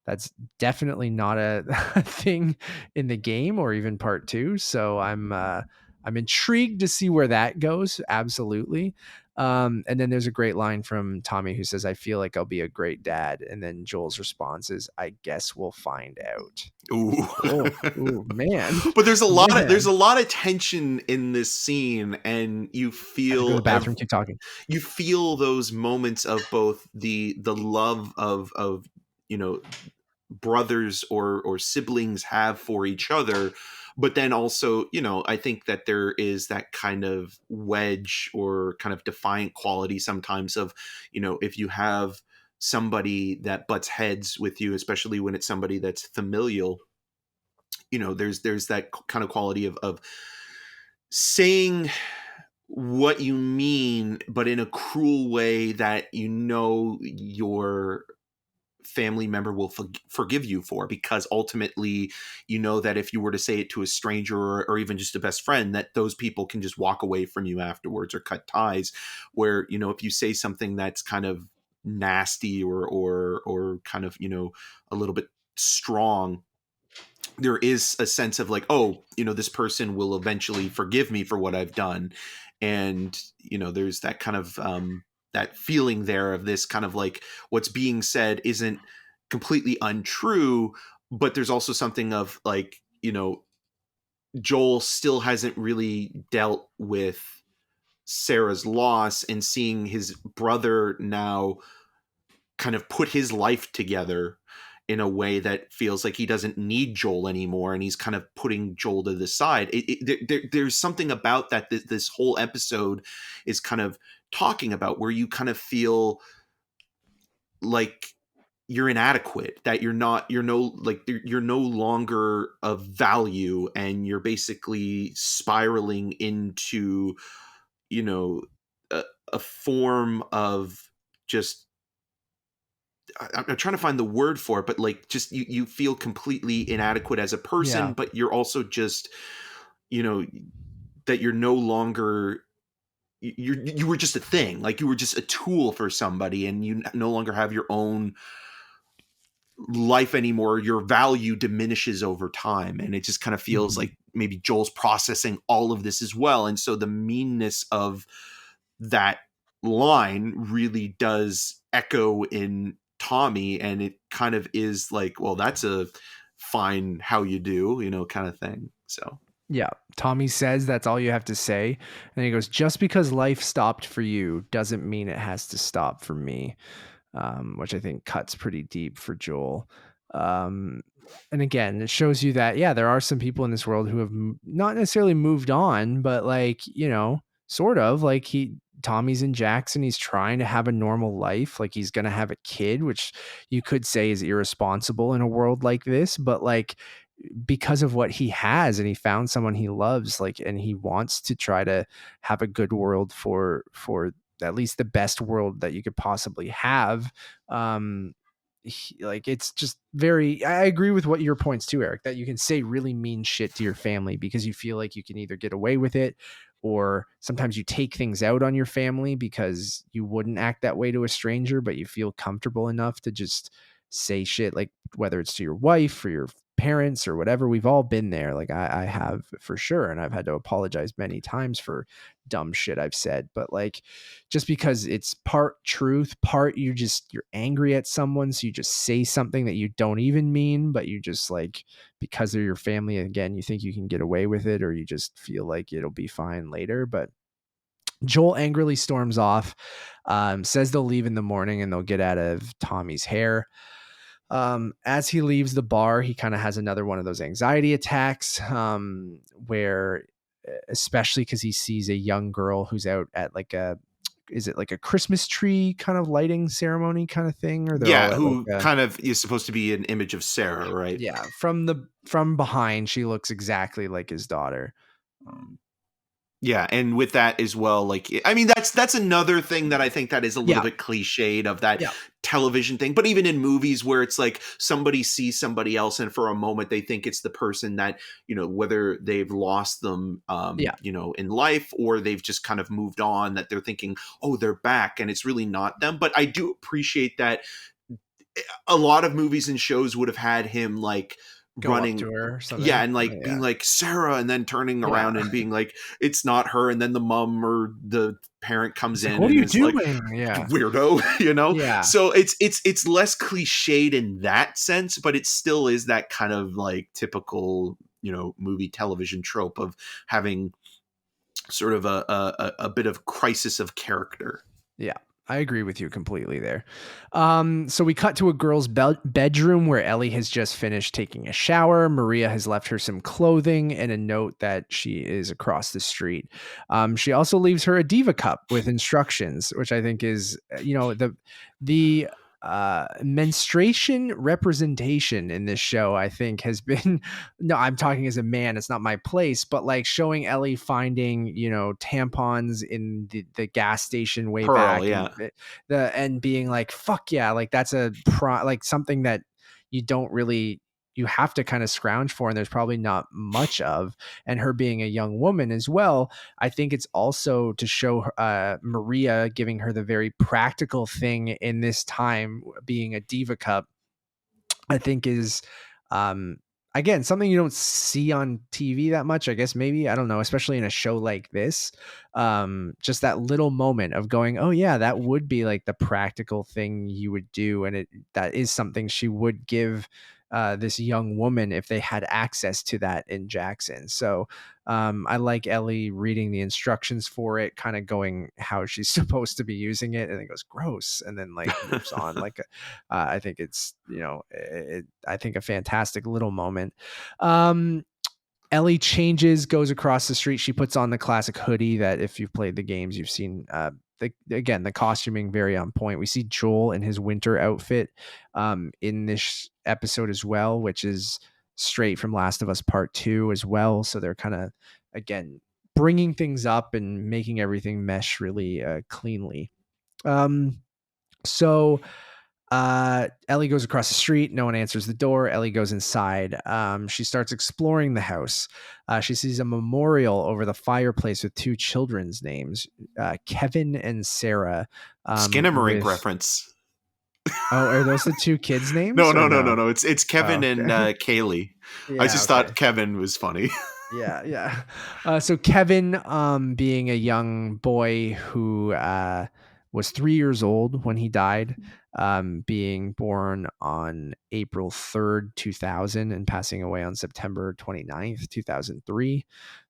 that's definitely not a thing in the game or even part two. So I'm intrigued to see where that goes. Absolutely. And then there's a great line from Tommy who says, "I feel like I'll be a great dad." And then Joel's response is, "I guess we'll find out." Ooh. Ooh, man. But there's Man. a lot of tension in this scene, and you I have to go to feel the bathroom. Keep talking. you feel those moments of both the love of you know brothers or siblings have for each other, but then also, I think that there is that kind of wedge or kind of defiant quality sometimes of, if you have somebody that butts heads with you, especially when it's somebody that's familial, there's that kind of quality of saying what you mean, but in a cruel way that your family member will forgive you for, because ultimately that if you were to say it to a stranger or even just a best friend, that those people can just walk away from you afterwards or cut ties, where if you say something that's kind of nasty or kind of a little bit strong, there is a sense of like, oh, this person will eventually forgive me for what I've done. And, there's that kind of, that feeling there of this kind of like what's being said isn't completely untrue, but there's also something of like, Joel still hasn't really dealt with Sarah's loss, and seeing his brother now kind of put his life together in a way that feels like he doesn't need Joel anymore, and he's kind of putting Joel to the side. There's something about that this whole episode is kind of talking about, where you kind of feel like you're inadequate, that you're no longer of value, and you're basically spiraling into, you know, a form of just, I'm trying to find the word for it, but like, just you feel completely inadequate as a person, Yeah. but you're also just, you know, that you're no longer, you were just a thing, like you were just a tool for somebody, and you no longer have your own life anymore. Your value diminishes over time, and it just kind of feels Mhm. like maybe Joel's processing all of this as well. And so the meanness of that line really does echo in Tommy, and it kind of is like, well, that's a fine how you do, kind of thing. So Yeah. Tommy says that's all you have to say. And he goes, just because life stopped for you doesn't mean it has to stop for me. Which I think cuts pretty deep for Joel. Um, and again, it shows you that, yeah, there are some people in this world who have not necessarily moved on, but like, sort of like Tommy's in Jackson. He's trying to have a normal life. Like he's going to have a kid, which you could say is irresponsible in a world like this, but like, because of what he has and he found someone he loves, like, and he wants to try to have a good world for at least the best world that you could possibly have. Like it's just very, I agree with what your points too, Eric, that you can say really mean shit to your family because you feel like you can either get away with it, or sometimes you take things out on your family because you wouldn't act that way to a stranger, but you feel comfortable enough to just say shit, like whether it's to your wife or your parents or whatever. We've all been there. Like I have for sure. And I've had to apologize many times for dumb shit I've said, but like, just because it's part truth, part you're angry at someone. So you just say something that you don't even mean, but you just like, because they're your family, again, you think you can get away with it, or you just feel like it'll be fine later. But Joel angrily storms off, says they'll leave in the morning and they'll get out of Tommy's hair. As he leaves the bar, he kind of has another one of those anxiety attacks, where, especially because he sees a young girl who's out at like is it like a Christmas tree kind of lighting ceremony kind of thing, or they're all yeah, at like who kind of is supposed to be an image of Sarah, right? yeah, from behind, she looks exactly like his daughter. Um, Yeah, and with that as well, like, I mean, that's another thing that I think that is a little yeah, bit cliched of that yeah, television thing. But even in movies where it's like somebody sees somebody else, and for a moment they think it's the person that, whether they've lost them, yeah, in life, or they've just kind of moved on, that they're thinking, oh, they're back, and it's really not them. But I do appreciate that a lot of movies and shows would have had him like go up to running, her or yeah, something. and like being Yeah, like Sarah, and then turning yeah. around and being like it's not her, and then the mom or the parent comes It's like, in what are and you is like, doing? Yeah, weirdo, yeah, so it's less cliched in that sense, but it still is that kind of like typical, movie television trope of having sort of a bit of crisis of character. yeah. I agree with you completely there. So we cut to a girl's bedroom where Ellie has just finished taking a shower. Maria has left her some clothing and a note that she is across the street. She also leaves her a Diva cup with instructions, which I think is, the menstruation representation in this show, I think, has been, no, I'm talking as a man, it's not my place, but like showing Ellie finding, tampons in the gas station way Pearl, back, and yeah. and being like, fuck yeah, like that's like something that you don't really, you have to kind of scrounge for, and there's probably not much of. And her being a young woman as well, I think it's also to show Maria giving her the very practical thing in this time, being a Diva cup, I think is, um, again, something you don't see on TV that much. I guess maybe, I don't know, especially in a show like this. Just that little moment of going, oh yeah, that would be like the practical thing you would do, and that is something she would give this young woman if they had access to that in Jackson. So I like Ellie reading the instructions for it, kind of going how she's supposed to be using it, and it goes gross, and then like moves on. Like I think it's, I think a fantastic little moment. Ellie changes, goes across the street. She puts on the classic hoodie that if you've played the games, you've seen the costuming very on point. We see Joel in his winter outfit in this episode as well, which is straight from Last of Us Part 2 as well. So they're kind of, again, bringing things up and making everything mesh really cleanly. So Ellie goes across the street. No one answers the door. Ellie goes inside. She starts exploring the house. She sees a memorial over the fireplace with two children's names, Kevin and Sarah. Skinamarink reference. Oh, are those the two kids' names? No. It's Kevin and Kaylee. Yeah, I just thought Kevin was funny. Yeah. So Kevin, being a young boy who was 3 years old when he died, being born on April 3rd, 2000, and passing away on September 29th, 2003.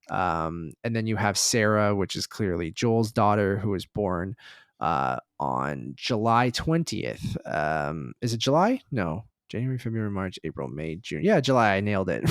And then you have Sarah, which is clearly Joel's daughter, who was born on July 20th. Is it July? No. January, February, March, April, May, June. Yeah, July. I nailed it.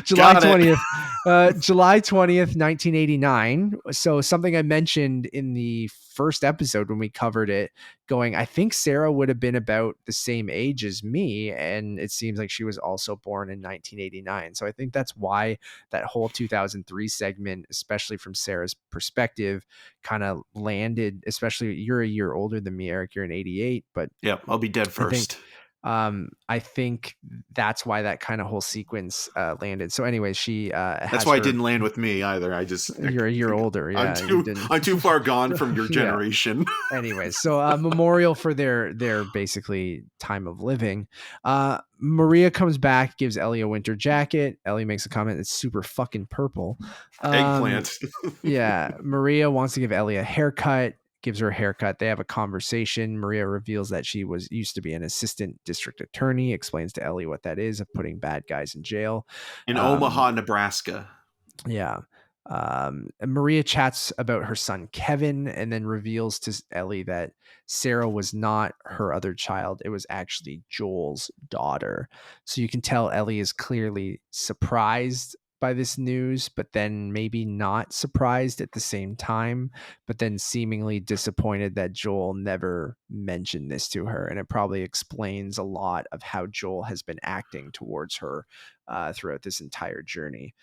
July 20th. July 20th, 1989. So something I mentioned in the first episode when we covered it, going, I think Sarah would have been about the same age as me. And it seems like she was also born in 1989. So I think that's why that whole 2003 segment, especially from Sarah's perspective, kind of landed, especially you're a year older than me, Eric, you're in 88, but yeah, I'll be dead first. I think that's why that kind of whole sequence landed. So anyway, she that's why it didn't land with me either. You're a year older. Yeah, I'm too far gone from your generation. Yeah. Anyway, so memorial for their basically time of living. Maria comes back, gives Ellie a winter jacket. Ellie makes a comment, it's super fucking purple. Eggplant. Yeah, Maria wants to give Ellie a haircut. Gives her a haircut. They have a conversation. Maria reveals that she used to be an assistant district attorney, explains to Ellie what that is, of putting bad guys in jail. In Omaha, Nebraska. Yeah. And Maria chats about her son, Kevin, and then reveals to Ellie that Sarah was not her other child. It was actually Joel's daughter. So you can tell Ellie is clearly surprised by this news, but then maybe not surprised at the same time, but then seemingly disappointed that Joel never mentioned this to her. And it probably explains a lot of how Joel has been acting towards her throughout this entire journey.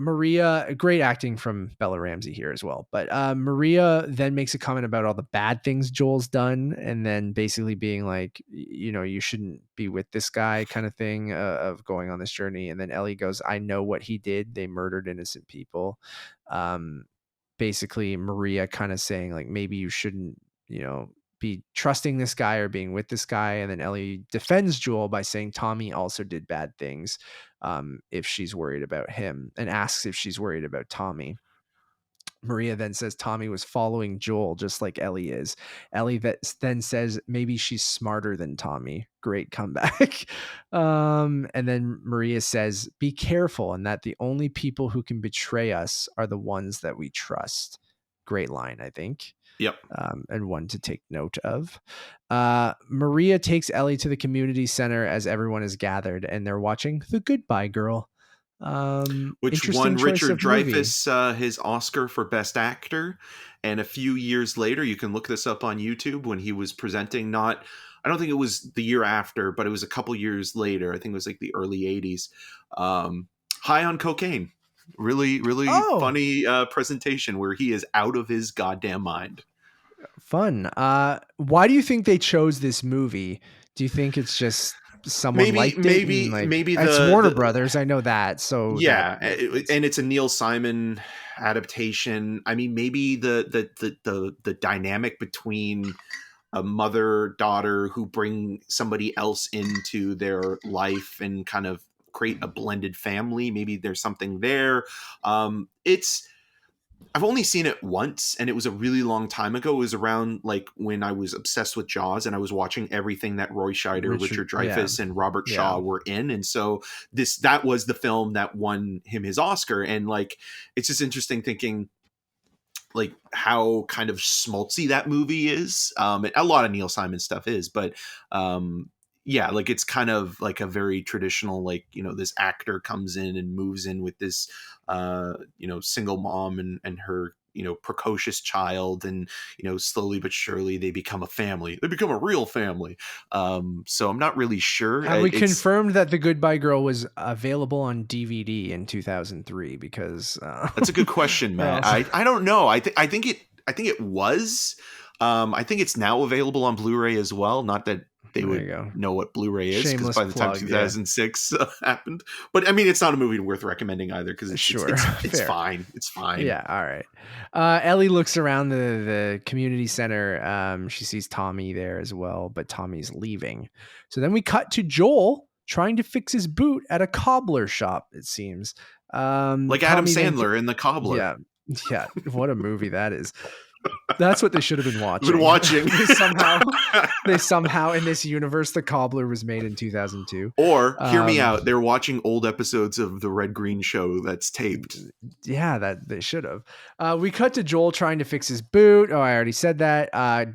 Maria, great acting from Bella Ramsey here as well. But Maria then makes a comment about all the bad things Joel's done, and then basically being like, you shouldn't be with this guy kind of thing of going on this journey. And then Ellie goes, I know what he did. They murdered innocent people. Basically, Maria kind of saying like, maybe you shouldn't, be trusting this guy or being with this guy. And then Ellie defends Joel by saying Tommy also did bad things, if she's worried about him, and asks if she's worried about Tommy. Maria then says Tommy was following Joel just like Ellie is. Ellie then says maybe she's smarter than Tommy. Great comeback. And then Maria says, be careful, and that the only people who can betray us are the ones that we trust. Great line, I think. Yep. And one to take note of. Maria takes Ellie to the community center as everyone is gathered, and they're watching The Goodbye Girl. Which won Richard Dreyfuss his Oscar for Best Actor. And a few years later, you can look this up on YouTube, when he was presenting, I don't think it was the year after, but it was a couple years later. I think it was like the early 80s. High on cocaine. Really, really funny presentation where he is out of his goddamn mind. Fun. Why do you think they chose this movie? Do you think it's just someone liked it? Maybe it's Warner Brothers. I know that. So yeah, and it's a Neil Simon adaptation. I mean, maybe the dynamic between a mother-daughter who bring somebody else into their life and kind of create a blended family. Maybe there's something there. I've only seen it once, and it was a really long time ago. It was around like when I was obsessed with Jaws, and I was watching everything that Roy Scheider, Richard Dreyfuss, and Robert Shaw were in. And so that was the film that won him his Oscar. And like, it's just interesting thinking like how kind of schmaltzy that movie is. A lot of Neil Simon stuff is, but yeah, like it's kind of like a very traditional, like, this actor comes in and moves in with this, single mom and her precocious child, and slowly but surely they become a family. They become a real family. So I'm not really sure. Have we It's confirmed that The Goodbye Girl was available on DVD in 2003? Because That's a good question, or Matt. else- I don't know. I think it was. I think it's now available on Blu-ray as well. Not that they there you would go. know what Blu-ray is, because Shameless by the time plug, yeah. 2006 happened. But I mean, it's not a movie worth recommending either, because Sure, it's fair. fine. It's fine. Yeah, all right. Ellie looks around the community center. She sees Tommy there as well, but Tommy's leaving. So then we cut to Joel trying to fix his boot at a cobbler shop, it seems. Like Adam Tommy then Sandler in The Cobbler. Yeah. What a movie that is. That's what they should have been watching. Been watching. they somehow in this universe, The Cobbler was made in 2002. Or hear me out. They're watching old episodes of the Red Green Show that's taped. Yeah, that they should have. We cut to Joel trying to fix his boot. Oh, I already said that.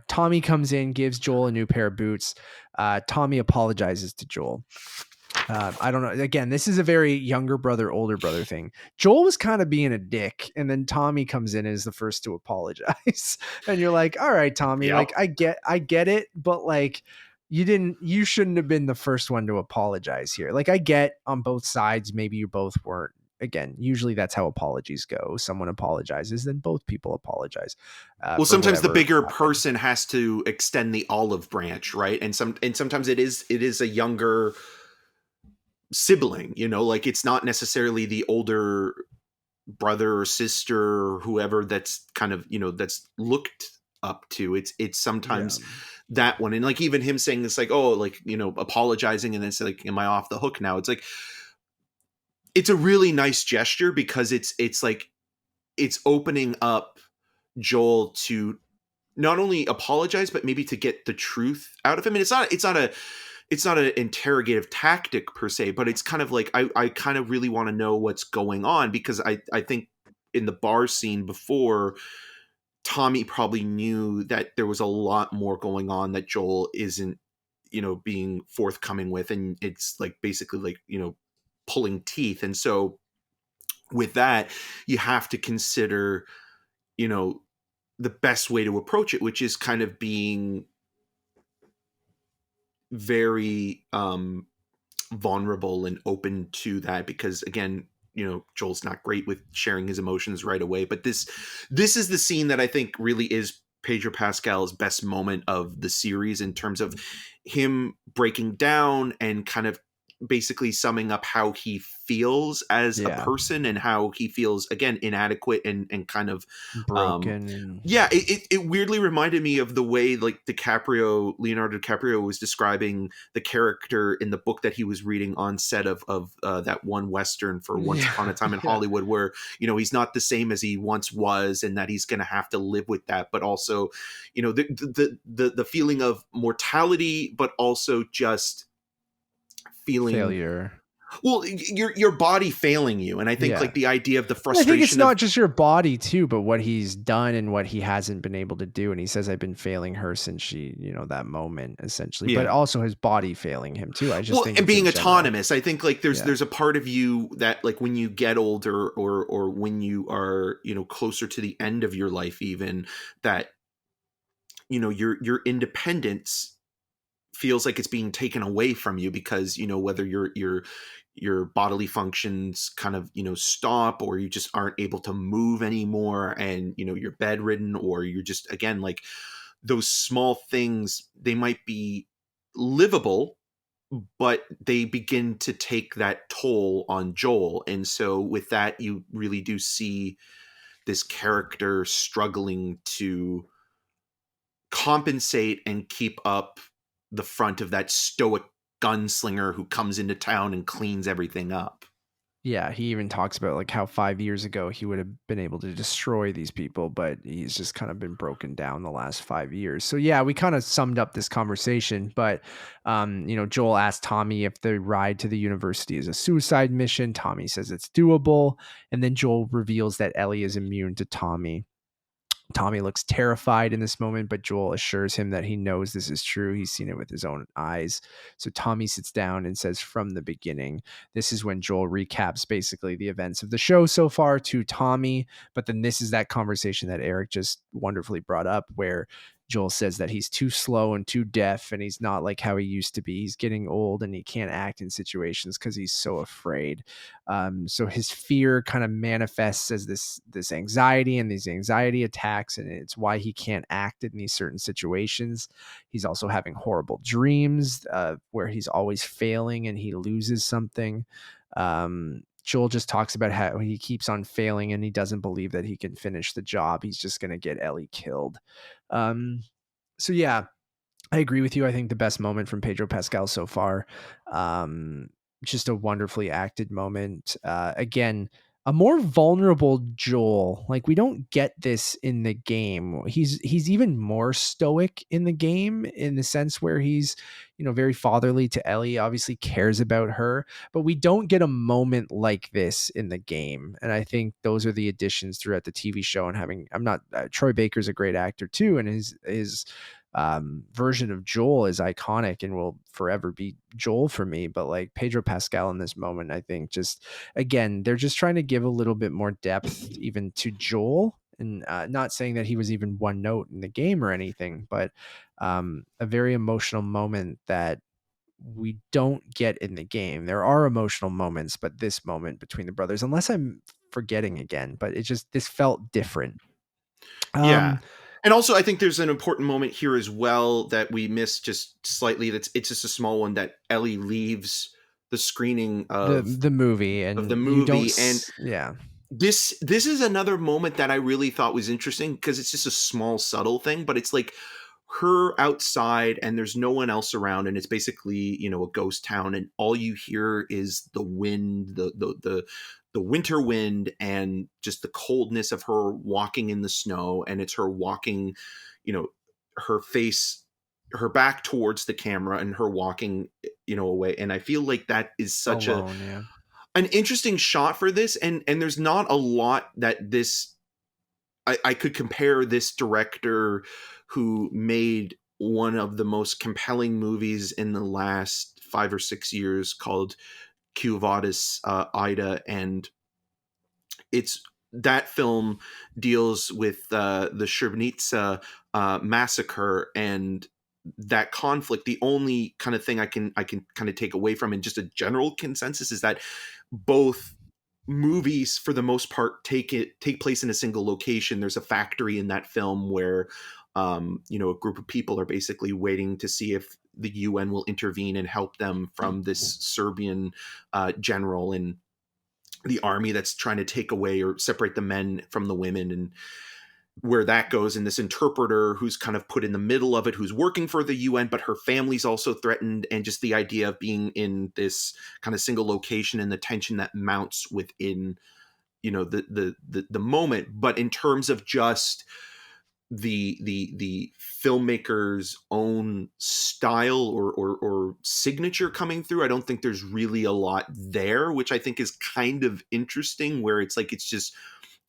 Tommy comes in, gives Joel a new pair of boots. Tommy apologizes to Joel. I don't know. Again, this is a very younger brother, older brother thing. Joel was kind of being a dick, and then Tommy comes in and is the first to apologize. And you're like, all right, Tommy, Yep. like I get it, but like you shouldn't have been the first one to apologize here. Like I get on both sides, maybe you both weren't. Again, usually that's how apologies go. Someone apologizes, then both people apologize. Well, sometimes the bigger person has to extend the olive branch, right? And sometimes it is a younger sibling, like it's not necessarily the older brother or sister or whoever that's kind of that's looked up to. It's sometimes that one, and like even him saying this, like, oh, like apologizing, and then it's like, am I off the hook now? It's like, it's a really nice gesture, because it's like it's opening up Joel to not only apologize, but maybe to get the truth out of him. And it's not an interrogative tactic per se, but it's kind of like, I kind of really want to know what's going on, because I think in the bar scene before, Tommy probably knew that there was a lot more going on that Joel isn't, being forthcoming with. And it's like basically like, pulling teeth. And so with that, you have to consider, the best way to approach it, which is kind of being very vulnerable and open to that, because again, Joel's not great with sharing his emotions right away. But this is the scene that I think really is Pedro Pascal's best moment of the series, in terms of him breaking down and kind of basically summing up how he feels as a person, and how he feels, again, inadequate and kind of broken. It weirdly reminded me of the way like Leonardo DiCaprio was describing the character in the book that he was reading on set of that one Western for Once Upon a Time in Hollywood, where he's not the same as he once was, and that he's going to have to live with that, but also the feeling of mortality, but also just feeling failure. Well, your body failing you. And I think like the idea of the frustration. I think it's not just your body too, but what he's done and what he hasn't been able to do. And he says, I've been failing her since she, that moment essentially, but also his body failing him too. I just think, and being autonomous, I think like there's a part of you that like when you get older or when you are, closer to the end of your life, even that, your independence feels like it's being taken away from you, because whether your bodily functions kind of stop, or you just aren't able to move anymore, and you're bedridden, or you're just, again, like those small things, they might be livable, but they begin to take that toll on Joel. And so with that, you really do see this character struggling to compensate and keep up the front of that stoic gunslinger who comes into town and cleans everything up. Yeah, he even talks about like how 5 years ago he would have been able to destroy these people, but he's just kind of been broken down the last 5 years. So yeah, we kind of summed up this conversation, but Joel asked Tommy if the ride to the university is a suicide mission. Tommy says it's doable, and then Joel reveals that Ellie is immune to Tommy. Tommy looks terrified in this moment, but Joel assures him that he knows this is true. He's seen it with his own eyes. So Tommy sits down and says, from the beginning. This is when Joel recaps basically the events of the show so far to Tommy. But then this is that conversation that Eric just wonderfully brought up, where Joel says that he's too slow and too deaf, and he's not like how he used to be. He's getting old and he can't act in situations because he's so afraid. So his fear kind of manifests as this anxiety and these anxiety attacks, and it's why he can't act in these certain situations. He's also having horrible dreams where he's always failing and he loses something. Joel just talks about how he keeps on failing and he doesn't believe that he can finish the job. He's just going to get Ellie killed. So yeah, I agree with you. I think the best moment from Pedro Pascal so far. Just a wonderfully acted moment. Again, a more vulnerable Joel. Like, we don't get this in the game. He's even more stoic in the game, in the sense where he's, very fatherly to Ellie, obviously cares about her, but we don't get a moment like this in the game. And I think those are the additions throughout the TV show. And Troy Baker's a great actor too, and his version of Joel is iconic and will forever be Joel for me. But like Pedro Pascal in this moment, I think just, again, they're just trying to give a little bit more depth even to Joel, and not saying that he was even one note in the game or anything, but a very emotional moment that we don't get in the game. There are emotional moments, but this moment between the brothers, unless I'm forgetting again, but this felt different. Yeah. And also, I think there's an important moment here as well that we missed just slightly. It's just a small one, that Ellie leaves the screening of the movie, and the you don't, movie, and yeah. This is another moment that I really thought was interesting, because it's just a small, subtle thing, but it's like her outside and there's no one else around, and it's basically, a ghost town, and all you hear is the wind, the winter wind, and just the coldness of her walking in the snow, and it's her walking, her face, her back towards the camera, and her walking, away. And I feel like that is such Alone, yeah. an interesting shot for this, and there's not a lot that this I could compare this director, who made one of the most compelling movies in the last 5 or 6 years, called Quo Vadis, Ida, and it's that film deals with the Srebrenica massacre and that conflict. The only kind of thing I can kind of take away from, in just a general consensus, is that both movies, for the most part, take place in a single location. There's a factory in that film where a group of people are basically waiting to see if the UN will intervene and help them from this Serbian general in the army that's trying to take away or separate the men from the women, and where that goes. And this interpreter who's kind of put in the middle of it, who's working for the UN, but her family's also threatened, and just the idea of being in this kind of single location and the tension that mounts within, the moment. But in terms of just the filmmaker's own style or signature coming through, I don't think there's really a lot there, which I think is kind of interesting, where it's like, it's just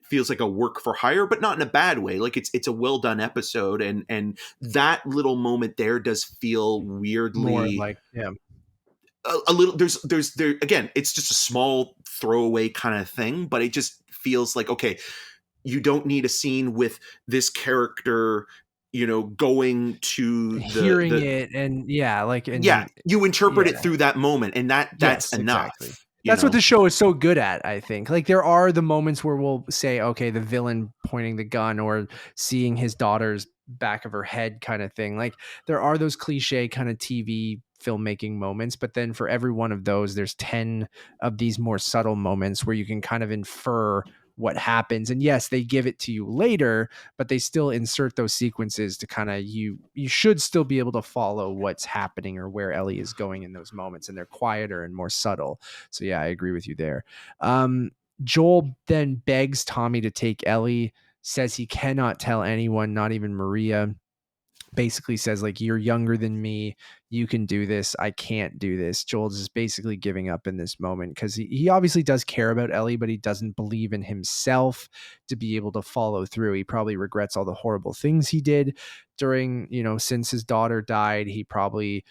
feels like a work for hire, but not in a bad way. Like, it's a well done episode, and that little moment there does feel weirdly More like, yeah, a little, there again, it's just a small throwaway kind of thing, but it just feels like, okay, you don't need a scene with this character, going to hearing it, and yeah, like, yeah, and you interpret it yeah. through that moment, and that's Yes, enough. exactly. That's what the show is so good at, I think. Like, there are the moments where we'll say, okay, the villain pointing the gun or seeing his daughter's back of her head kind of thing. Like, there are those cliche kind of TV filmmaking moments, but then for every one of those, there's 10 of these more subtle moments where you can kind of infer what happens. And yes, they give it to you later, but they still insert those sequences to kind of, you should still be able to follow what's happening or where Ellie is going in those moments, and they're quieter and more subtle. So yeah, I agree with you there. Joel then begs Tommy to take Ellie, says he cannot tell anyone, not even Maria. basically says like, you're younger than me, you can do this, I can't do this. Joel's just basically giving up in this moment because he obviously does care about Ellie, but he doesn't believe in himself to be able to follow through. He probably regrets all the horrible things he did during, since his daughter died. He probably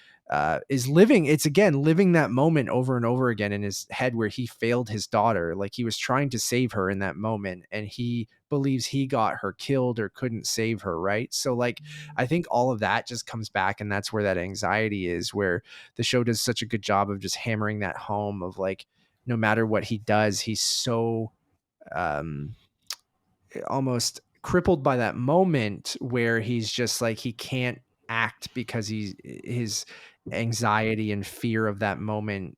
is living, it's again living that moment over and over again in his head where he failed his daughter. Like, he was trying to save her in that moment, and he believes he got her killed or couldn't save her, right? So like, I think all of that just comes back, and that's where that anxiety is, where the show does such a good job of just hammering that home of like, no matter what he does, he's so um almost crippled by that moment where he's just like, he can't act because his anxiety and fear of that moment,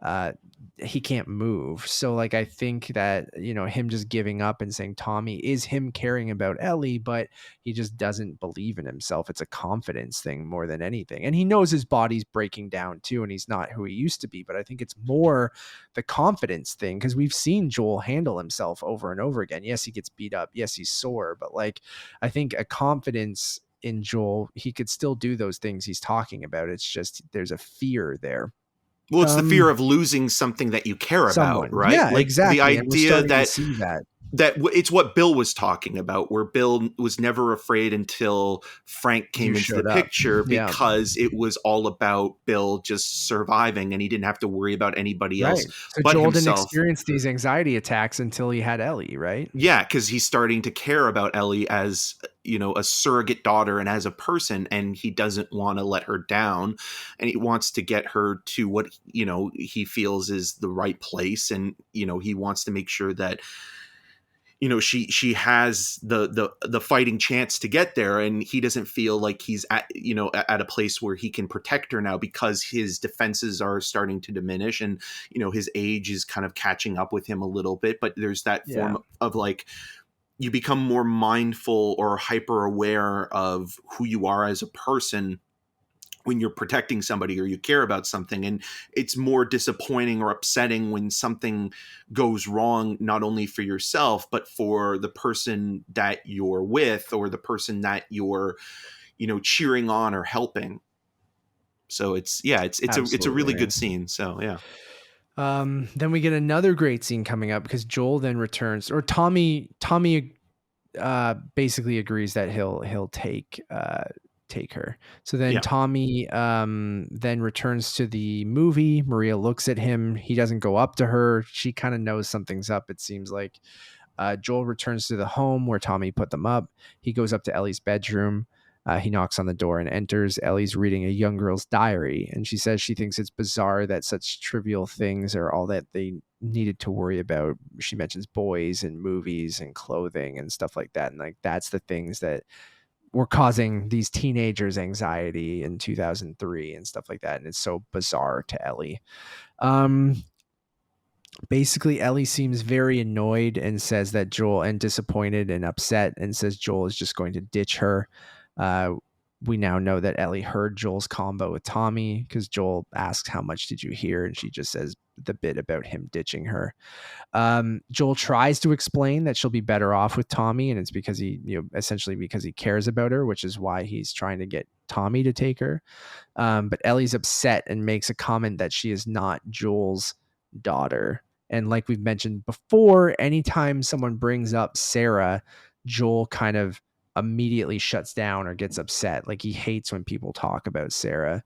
uh he can't move. So like, I think that, him just giving up and saying Tommy is him caring about Ellie, but he just doesn't believe in himself. It's a confidence thing more than anything, and he knows his body's breaking down too, and he's not who he used to be. But I think it's more the confidence thing, because we've seen Joel handle himself over and over again. Yes, he gets beat up, yes, he's sore, but like, I think a confidence in Joel, he could still do those things he's talking about. It's just there's a fear there. Well, it's the fear of losing something that you care about, Someone, right? yeah, Like the exactly, and we're idea starting to that see that. it's what Bill was talking about, where Bill was never afraid until Frank You came into the showed up. picture, Yeah, because it was all about Bill just surviving, and he didn't have to worry about anybody else right. So but Joel didn't himself. experience these anxiety attacks until he had Ellie, right? Yeah, because he's starting to care about Ellie as, a surrogate daughter and as a person, and he doesn't want to let her down, and he wants to get her to what, he feels is the right place, and, he wants to make sure that, she has the fighting chance to get there, and he doesn't feel like he's at a place where he can protect her now, because his defenses are starting to diminish, and his age is kind of catching up with him a little bit. But there's that Yeah, form of like, you become more mindful or hyper aware of who you are as a person when you're protecting somebody or you care about something. And it's more disappointing or upsetting when something goes wrong, not only for yourself, but for the person that you're with, or the person that you're, cheering on or helping. So it's a absolutely, really man. good scene. So yeah. Then we get another great scene coming up, because Joel then returns, or Tommy basically agrees that he'll take her. So then Yeah. Tommy then returns to the movie. Maria looks at him. He doesn't go up to her. She kind of knows something's up, it seems like. Joel returns to the home where Tommy put them up. He goes up to Ellie's bedroom. He knocks on the door and enters. Ellie's reading a young girl's diary, and she says she thinks it's bizarre that such trivial things are all that they needed to worry about. She mentions boys and movies and clothing and stuff like that, and like, that's the things that were causing these teenagers anxiety in 2003 and stuff like that. And it's so bizarre to Ellie. Um, Basically, Ellie seems very annoyed and says that Joel, and disappointed and upset, and says Joel is just going to ditch her. Uh, we now know that Ellie heard Joel's combo with Tommy, because Joel asks, "How much did you hear?" And she just says the bit about him ditching her. Joel tries to explain that she'll be better off with Tommy, and it's because essentially because he cares about her, which is why he's trying to get Tommy to take her. But Ellie's upset and makes a comment that she is not Joel's daughter. And like we've mentioned before, anytime someone brings up Sarah, Joel kind of immediately shuts down or gets upset. Like, he hates when people talk about Sarah.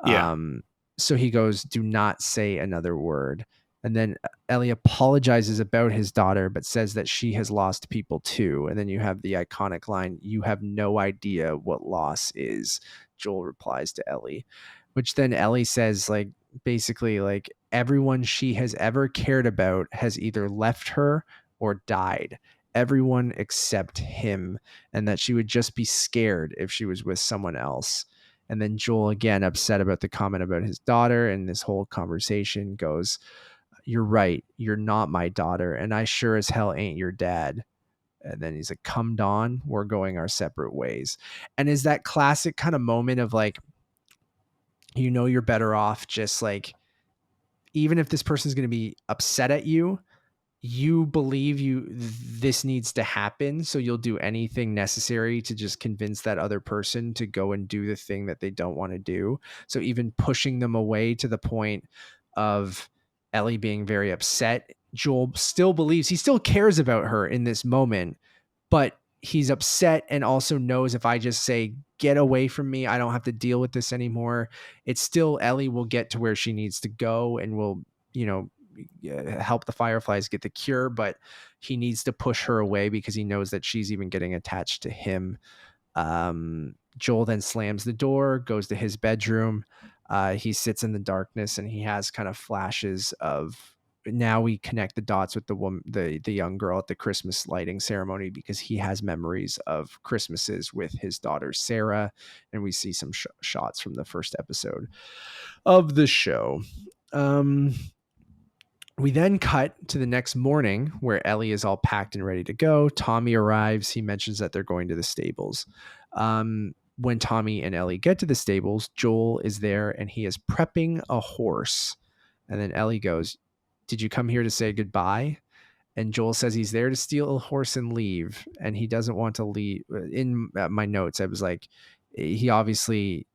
Yeah. Um, so he goes, "Do not say another word." And then Ellie apologizes about his daughter, but says that she has lost people too. And then you have the iconic line, "You have no idea what loss is," Joel replies to Ellie, which then Ellie says, like, basically, like, everyone she has ever cared about has either left her or died. Everyone except him, and that she would just be scared if she was with someone else. And then Joel, again, upset about the comment about his daughter, and this whole conversation goes, "You're right. You're not my daughter, and I sure as hell ain't your dad." And then he's like, "Come Dawn, we're going our separate ways." And is that classic kind of moment of like, you're better off just like, even if this person's going to be upset at you, you believe this needs to happen, so you'll do anything necessary to just convince that other person to go and do the thing that they don't want to do. So even pushing them away to the point of Ellie being very upset, Joel still believes, he still cares about her in this moment, but he's upset and also knows if I just say, get away from me, I don't have to deal with this anymore. It's still, Ellie will get to where she needs to go and will, help the Fireflies get the cure, but he needs to push her away because he knows that she's even getting attached to him. Joel then slams the door, goes to his bedroom. He sits in the darkness and he has kind of flashes of, now we connect the dots with the woman, the young girl at the Christmas lighting ceremony, because he has memories of Christmases with his daughter Sarah, and we see some shots from the first episode of the show. We then cut to the next morning where Ellie is all packed and ready to go. Tommy arrives. He mentions that they're going to the stables. When Tommy and Ellie get to the stables, Joel is there and he is prepping a horse. And then Ellie goes, "Did you come here to say goodbye?" And Joel says he's there to steal a horse and leave. And he doesn't want to leave. In my notes, I was like, he obviously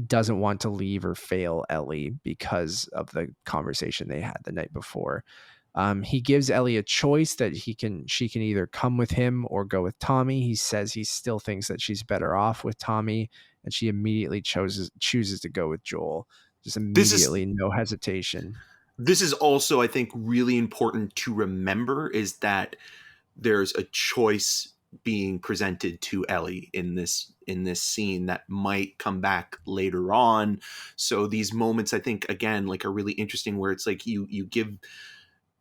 doesn't want to leave or fail Ellie because of the conversation they had the night before. He gives Ellie a choice that she can either come with him or go with Tommy. He says he still thinks that she's better off with Tommy, and she immediately chooses to go with Joel. Just This is immediately, no hesitation. this is also, I think, really important to remember, is that there's a choice being presented to Ellie in this scene that might come back later on. So these moments, I think, again, like, are really interesting, where it's like you give,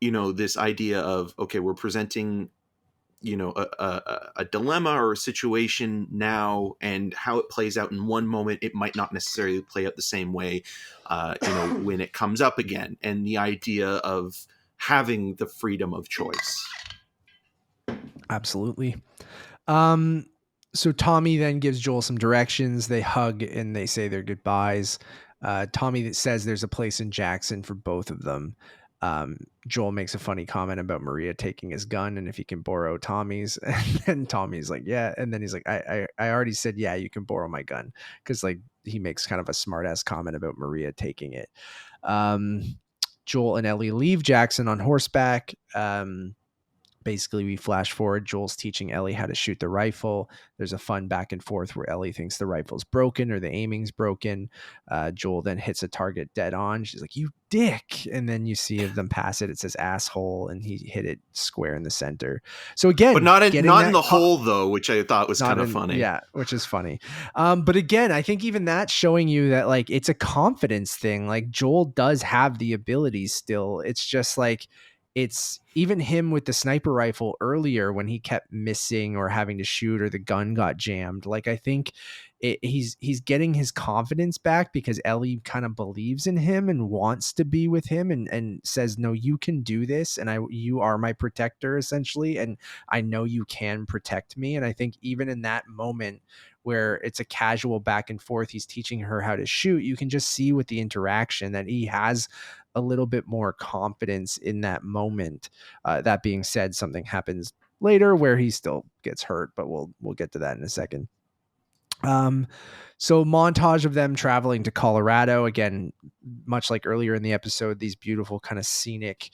this idea of, okay, we're presenting, a dilemma or a situation now, and how it plays out in one moment, it might not necessarily play out the same way, when it comes up again. And the idea of having the freedom of choice. Absolutely. So Tommy then gives Joel some directions. They hug and they say their goodbyes. Tommy says there's a place in Jackson for both of them. Joel makes a funny comment about Maria taking his gun and if he can borrow Tommy's. And Tommy's like, yeah. And then he's like, I already said, yeah, you can borrow my gun. Cause like he makes kind of a smart ass comment about Maria taking it. Joel and Ellie leave Jackson on horseback. Basically, we flash forward. Joel's teaching Ellie how to shoot the rifle. There's a fun back and forth where Ellie thinks the rifle's broken or the aiming's broken. Joel then hits a target dead on. She's like, "You dick!" And then you see them pass it. It says asshole, and he hit it square in the center. So again, but not in the hole though, which I thought was kind of funny. Yeah, which is funny. But again, I think even that's showing you that like it's a confidence thing. Like Joel does have the abilities still. It's just like, it's even him with the sniper rifle earlier when he kept missing or having to shoot or the gun got jammed. Like I think he's getting his confidence back because Ellie kind of believes in him and wants to be with him and says, no, you can do this. And you are my protector essentially. And I know you can protect me. And I think even in that moment where it's a casual back and forth, he's teaching her how to shoot. You can just see with the interaction that he has a little bit more confidence in that moment. That being said, something happens later where he still gets hurt, but we'll get to that in a second. So montage of them traveling to Colorado again, much like earlier in the episode, these beautiful kind of scenic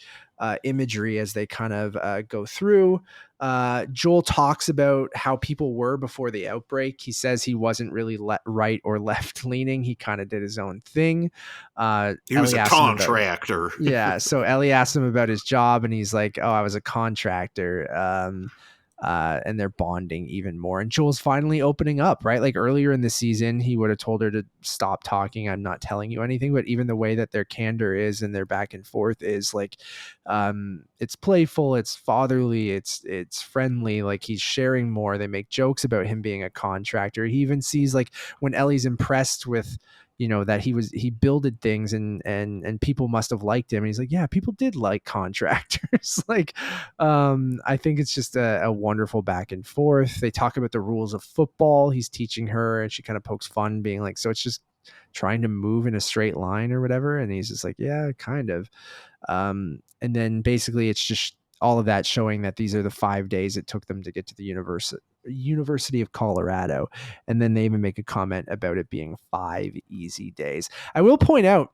imagery as they kind of go through. Joel talks about how people were before the outbreak. He says he wasn't really right or left leaning. He kind of did his own thing. He was a contractor. Yeah. So Ellie asked him about his job and he's like, oh, I was a contractor. And they're bonding even more. And Joel's finally opening up, right? Like earlier in the season, he would have told her to stop talking. I'm not telling you anything. But even the way that their candor is and their back and forth is like, it's playful, it's fatherly, it's friendly. Like he's sharing more. They make jokes about him being a contractor. He even sees like when Ellie's impressed with, that he builded things and people must have liked him. And he's like, yeah, people did like contractors. Like, I think it's just a wonderful back and forth. They talk about the rules of football. He's teaching her and she kind of pokes fun being like, so it's just trying to move in a straight line or whatever. And he's just like, yeah, kind of. And then basically it's just all of that showing that these are the 5 days it took them to get to the University of Colorado. And then they even make a comment about it being 5 easy days. I will point out,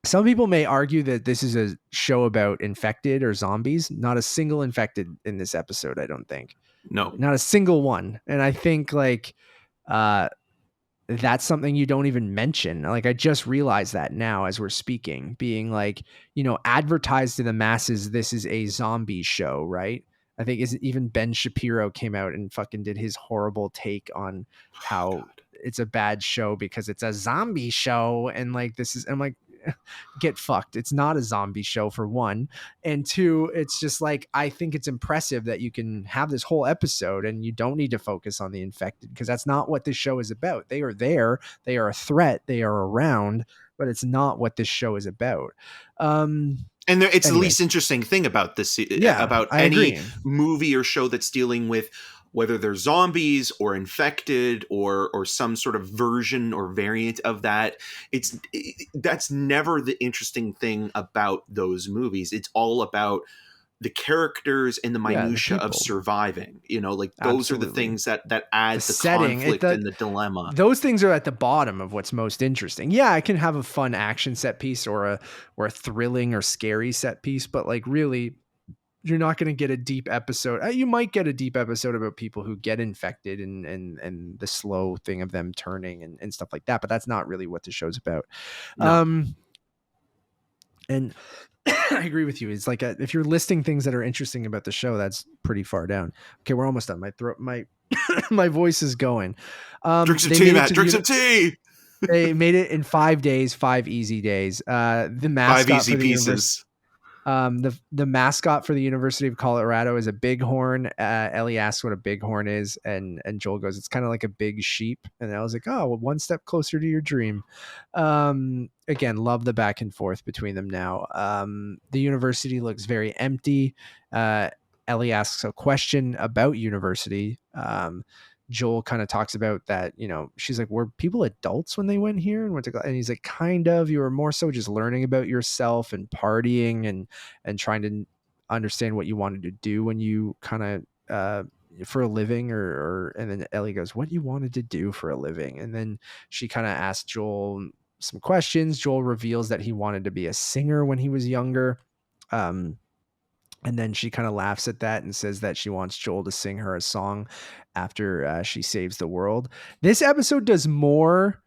some people may argue that this is a show about infected or zombies. Not a single infected in this episode, I don't think. No. Not a single one. And I think like that's something you don't even mention. Like, I just realized that now as we're speaking, being like, advertised to the masses, this is a zombie show, right? I think even Ben Shapiro came out and fucking did his horrible take on how it's a bad show because it's a zombie show. And like, I'm like, get fucked. It's not a zombie show, for one. And two, it's just like, I think it's impressive that you can have this whole episode and you don't need to focus on the infected, because that's not what this show is about. They are there. They are a threat. They are around, but it's not what this show is about. And it's the least interesting thing about this, about any movie or show that's dealing with whether they're zombies or infected or some sort of version or variant of that. That's never the interesting thing about those movies. It's all about the characters and the minutia of surviving. Like those are the things that add the conflict and the dilemma. Those things are at the bottom of what's most interesting. Yeah, I can have a fun action set piece or a thrilling or scary set piece, but like really, you're not going to get a deep episode. You might get a deep episode about people who get infected and the slow thing of them turning and stuff like that, but that's not really what the show's about. No. And I agree with you. It's like if you're listing things that are interesting about the show, that's pretty far down. Okay, we're almost done. My throat, my voice is going. Drink some tea, Matt. Drink some tea. They made it in 5 days, 5 easy days. The mascot 5 easy pieces. The mascot for the University of Colorado is a bighorn. Ellie asks what a bighorn is, and Joel goes, it's kind of like a big sheep. And I was like, oh, well, one step closer to your dream. Again, love the back and forth between them now. The university looks very empty. Ellie asks a question about university. Joel kind of talks about that, she's like, were people adults when they went here and went to class? And he's like, kind of. You were more so just learning about yourself and partying and trying to understand what you wanted to do when you kind of for a living and then Ellie goes, what you wanted to do for a living? And then she kind of asked Joel some questions. Joel reveals that he wanted to be a singer when he was younger. And then she kind of laughs at that and says that she wants Joel to sing her a song after she saves the world. This episode does more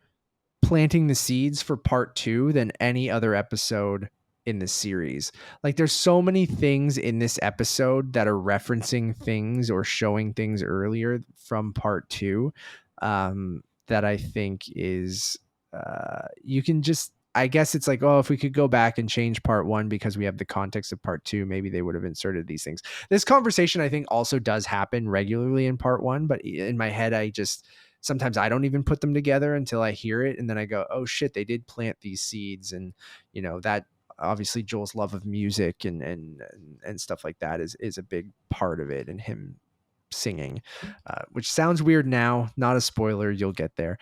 planting the seeds for part 2 than any other episode in the series. Like, there's so many things in this episode that are referencing things or showing things earlier from part 2 that I think is you can just, I guess it's like, oh, if we could go back and change part 1 because we have the context of part 2, maybe they would have inserted these things. This conversation, I think, also does happen regularly in part 1, but in my head, sometimes I don't even put them together until I hear it. And then I go, oh shit, they did plant these seeds. And that obviously Joel's love of music and stuff like that is a big part of it, and him singing, which sounds weird now, not a spoiler. You'll get there.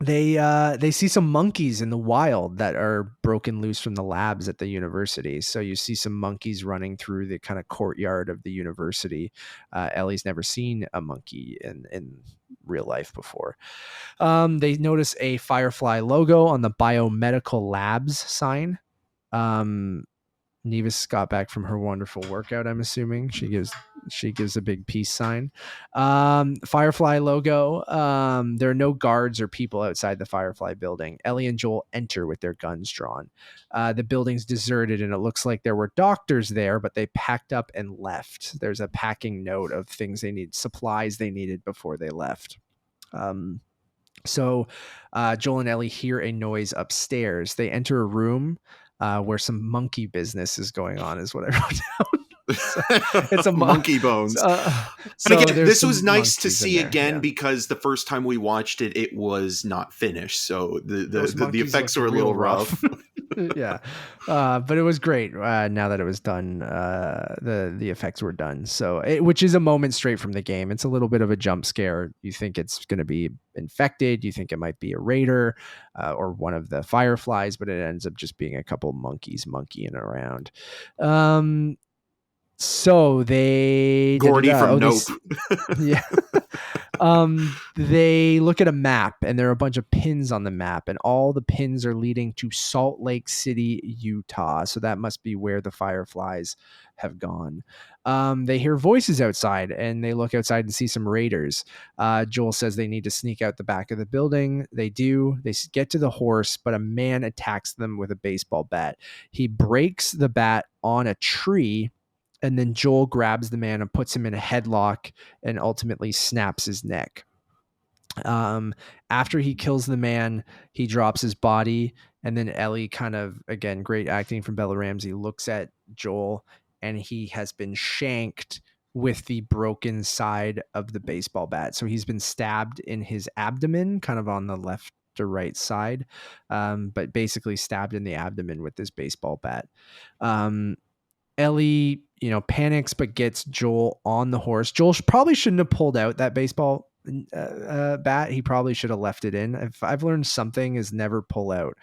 They see some monkeys in the wild that are broken loose from the labs at the university. So you see some monkeys running through the kind of courtyard of the university. Ellie's never seen a monkey in real life before. They notice a Firefly logo on the biomedical labs sign. Nevis got back from her wonderful workout, I'm assuming. She gives a big peace sign. Firefly logo. There are no guards or people outside the Firefly building. Ellie and Joel enter with their guns drawn. The building's deserted, and it looks like there were doctors there, but they packed up and left. There's a packing note of things they need, supplies they needed before they left. So Joel and Ellie hear a noise upstairs. They enter a room where some monkey business is going on, is what I wrote down. So it's a monkey bones. And again, this was nice to see again, because the first time we watched it, it was not finished. So the effects were a little rough. Yeah. But it was great. Now that it was done, the effects were done. So which is a moment straight from the game. It's a little bit of a jump scare. You think it's going to be infected. You think it might be a raider, or one of the Fireflies, but it ends up just being a couple monkeys monkeying around. So they Gordy from Nope. Yeah. They look at a map, and there are a bunch of pins on the map, and all the pins are leading to Salt Lake City, Utah. So that must be where the Fireflies have gone. They hear voices outside, and they look outside and see some raiders. Joel says they need to sneak out the back of the building. They do. They get to the horse, but a man attacks them with a baseball bat. He breaks the bat on a tree, and then Joel grabs the man and puts him in a headlock and ultimately snaps his neck. After he kills the man, he drops his body, and then Ellie, kind of, again, great acting from Bella Ramsey, looks at Joel, and he has been shanked with the broken side of the baseball bat. So he's been stabbed in his abdomen, kind of on the left or right side, but basically stabbed in the abdomen with this baseball bat. Ellie, panics, but gets Joel on the horse. Joel probably shouldn't have pulled out that baseball bat. He probably should have left it in. If I've learned something, is never pull out.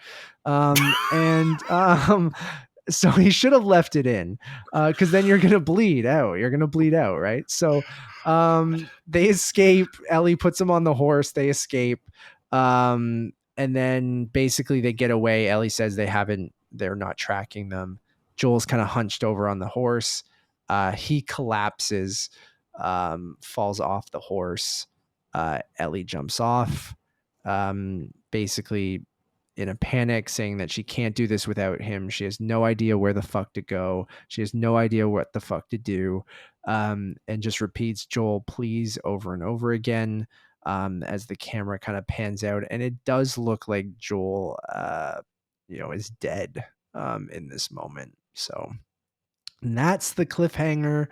So he should have left it in, because then you're gonna bleed out. You're gonna bleed out, right? So they escape. Ellie puts him on the horse. They escape, and then basically they get away. Ellie says they're not tracking them. Joel's kind of hunched over on the horse. He collapses, falls off the horse. Ellie jumps off, basically in a panic, saying that she can't do this without him. She has no idea where the fuck to go. She has no idea what the fuck to do, and just repeats Joel, please, over and over again, as the camera kind of pans out. And it does look like Joel, is dead in this moment. So that's the cliffhanger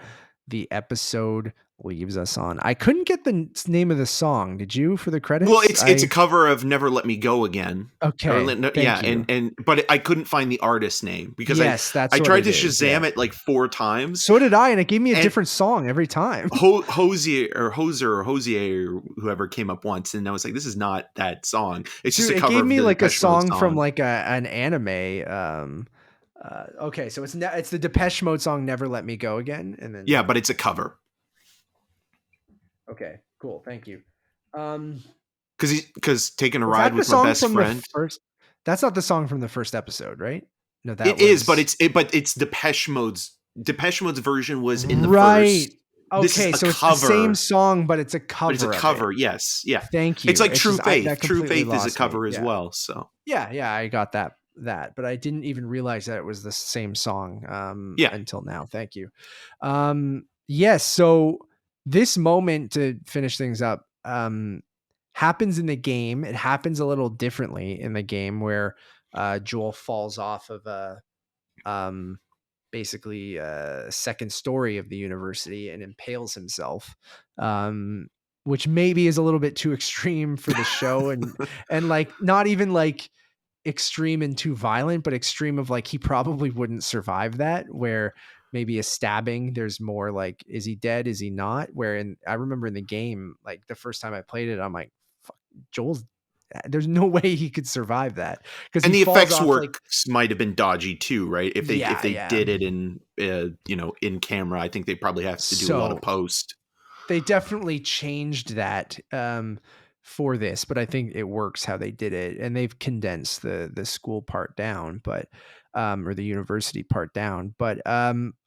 the episode leaves us on. I couldn't get the name of the song. Did you, for the credits? Well, it's a cover of "Never Let Me Go Again." Okay, yeah, you. but I couldn't find the artist name because I tried to Shazam it like 4 times. So did I, and it gave me a different song every time. Hosier or whoever came up once, and I was like, "This is not that song." It's just a cover. It gave me like a song from like an anime. Okay, so it's the Depeche Mode song "Never Let Me Go Again," and then but it's a cover. Okay, cool, thank you. Because taking a ride with my best friend. That's not the song from the first episode, right? No, that is, but it's Depeche Mode's version was in the first. Okay, so it's the same song, but it's a cover. But it's a cover, yes, yeah. Thank you. It's like True Faith. True Faith is a cover as well. So yeah, I got that, but I didn't even realize that it was the same song until now. Thank you. Yes, so this moment, to finish things up, happens in the game. It happens a little differently in the game, where Joel falls off of a basically second story of the university and impales himself, which maybe is a little bit too extreme for the show, and like not even like extreme and too violent, but extreme of like he probably wouldn't survive that, where maybe a stabbing, there's more like, is he dead, is he not? I remember in the game, like the first time I played it, I'm like, fuck, there's no way he could survive that, because the effects work might have been dodgy too, right? If they did it in in camera, I think they probably have to do a lot of post. They definitely changed that for this, but I think it works how they did it, and they've condensed the school part down, but or the university part down. But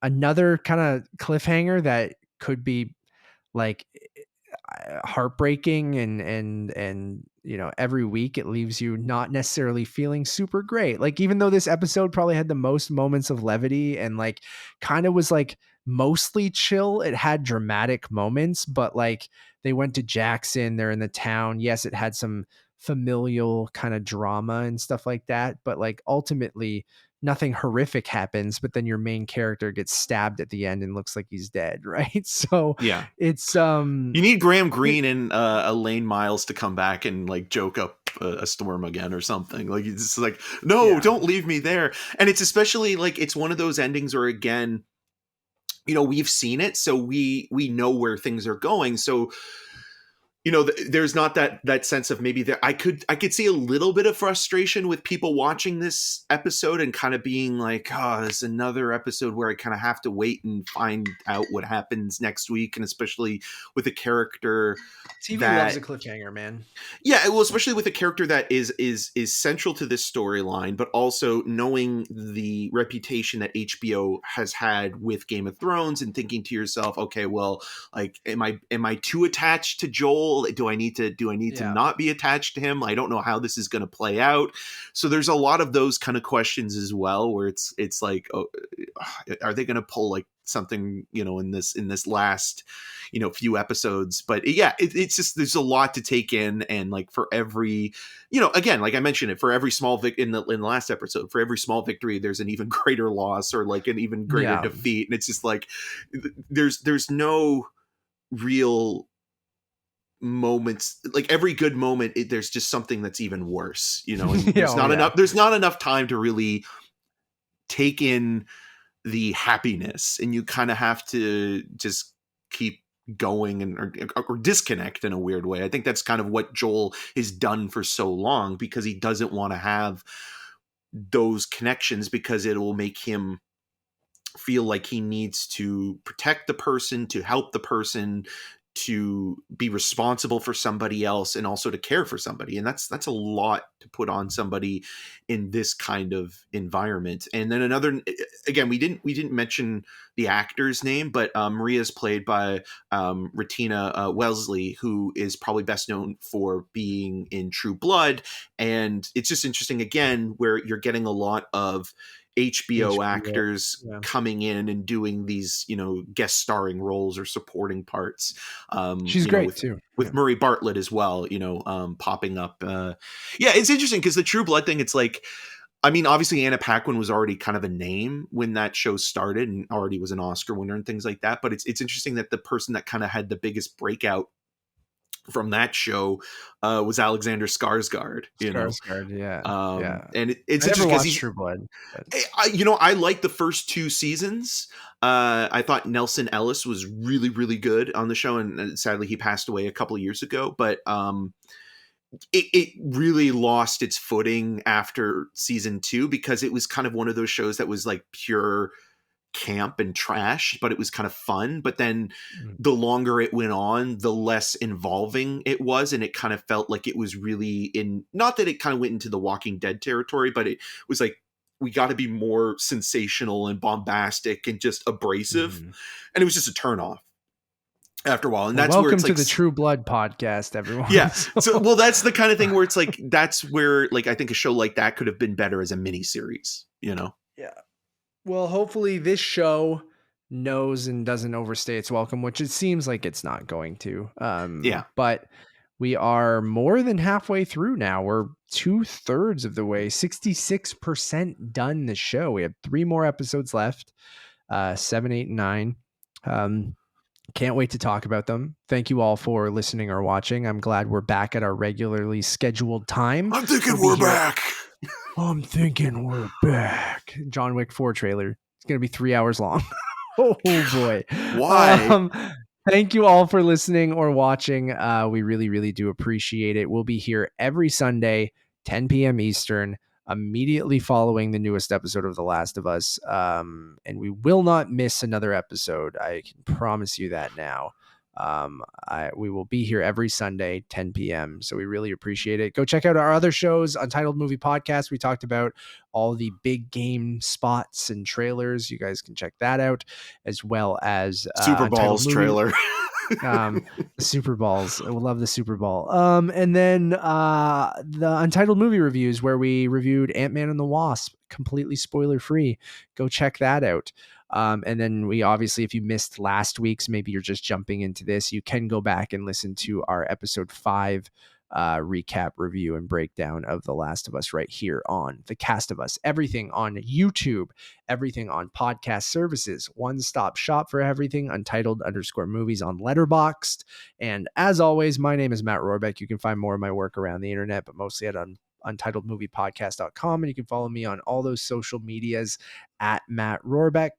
another kind of cliffhanger that could be like heartbreaking, and every week it leaves you not necessarily feeling super great. Like, even though this episode probably had the most moments of levity and like kind of was like mostly chill, it had dramatic moments, but like they went to Jackson, they're in the town. Yes, it had some familial kind of drama and stuff like that, but like ultimately nothing horrific happens, but then your main character gets stabbed at the end and looks like he's dead, right? So yeah, it's you need Graham Greene and Elaine Miles to come back and like joke up a storm again or something. Like it's just like, no, don't leave me there. And it's especially like it's one of those endings where again, we've seen it, so we know where things are going. So there's not that sense of maybe I could see a little bit of frustration with people watching this episode and kind of being like, oh, this is another episode where I kind of have to wait and find out what happens next week. And especially with a character TV that loves a cliffhanger, man. Yeah, well, especially with a character that is central to this storyline, but also knowing the reputation that HBO has had with Game of Thrones, and thinking to yourself, okay, well, like, am I too attached to Joel? Do I need to not be attached to him? I don't know how this is going to play out. So there's a lot of those kind of questions as well, where it's like, oh, are they going to pull like something in this last few episodes? But yeah, it's just, there's a lot to take in, and like for every again, like I mentioned it, for every small in the last episode, for every small victory there's an even greater loss, or like an even greater defeat. And it's just like there's no real moments, like every good moment there's just something that's even worse, and there's not enough time to really take in the happiness, and you kind of have to just keep going or disconnect in a weird way. I think that's kind of what Joel has done for so long, because he doesn't want to have those connections, because it will make him feel like he needs to protect the person, to help the person, to be responsible for somebody else, and also to care for somebody. And that's a lot to put on somebody in this kind of environment. And then another, again, we didn't mention the actor's name, but Maria's played by Retina Wesley, who is probably best known for being in True Blood. And it's just interesting, again, where you're getting a lot of HBO actors coming in and doing these, guest starring roles or supporting parts. She's great too. With Murray Bartlett as well, popping up. Yeah, it's interesting because the True Blood thing, it's like, I mean, obviously Anna Paquin was already kind of a name when that show started and already was an Oscar winner and things like that. But it's interesting that the person that kind of had the biggest breakout from that show was Alexander Skarsgård. Yeah. And it's I interesting never watched True Blood. I like the first two seasons. I thought Nelson Ellis was really, really good on the show, and sadly he passed away a couple of years ago. But it really lost its footing after season 2, because it was kind of one of those shows that was like pure camp and trash, but it was kind of fun. But then the longer it went on, the less involving it was, and it kind of felt like it was really not that it kind of went into the Walking Dead territory, but it was like, we got to be more sensational and bombastic and just abrasive, and it was just a turnoff after a while. And that's welcome where it's to like, the True Blood podcast, everyone. Yeah. So, well, that's the kind of thing where it's like, that's where, like, I think a show like that could have been better as a mini series, Yeah. Well, hopefully this show knows and doesn't overstay its welcome, which it seems like it's not going to. But we are more than halfway through now. We're 2/3 of the way, 66% done the show. We have 3 more episodes left, 7, 8, and 9. Can't wait to talk about them. Thank you all for listening or watching. I'm glad we're back at our regularly scheduled time. I'm thinking we're back. I'm thinking we're back. John Wick 4 trailer. It's going to be 3 hours long. Oh boy. Why? Thank you all for listening or watching. We really, really do appreciate it. We'll be here every Sunday, 10 p.m. Eastern, immediately following the newest episode of The Last of Us. And we will not miss another episode. I can promise you that now. We will be here every Sunday, 10 p.m. So we really appreciate it. Go check out our other shows, Untitled Movie Podcast. We talked about all the big game spots and trailers. You guys can check that out, as well as Super Bowls trailer. The Super Bowls. I love the Super Bowl. And then the Untitled Movie Reviews, where we reviewed Ant-Man and the Wasp, completely spoiler free. Go check that out. And then we obviously, if you missed last week's, maybe you're just jumping into this, you can go back and listen to our episode 5 recap, review, and breakdown of The Last of Us right here on The Cast of Us. Everything on YouTube, everything on podcast services, one-stop shop for everything, Untitled_movies on Letterboxd. And as always, my name is Matt Rohrbeck. You can find more of my work around the internet, but mostly at untitledmoviepodcast.com. And you can follow me on all those social medias at Matt Rohrbeck.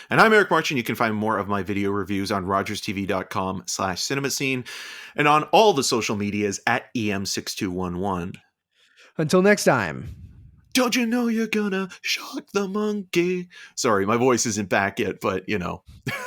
And I'm Eric March, and you can find more of my video reviews on rogerstv.com/cinemascene and on all the social medias at EM6211. Until next time. Don't you know you're gonna shock the monkey? Sorry, my voice isn't back yet, but you know.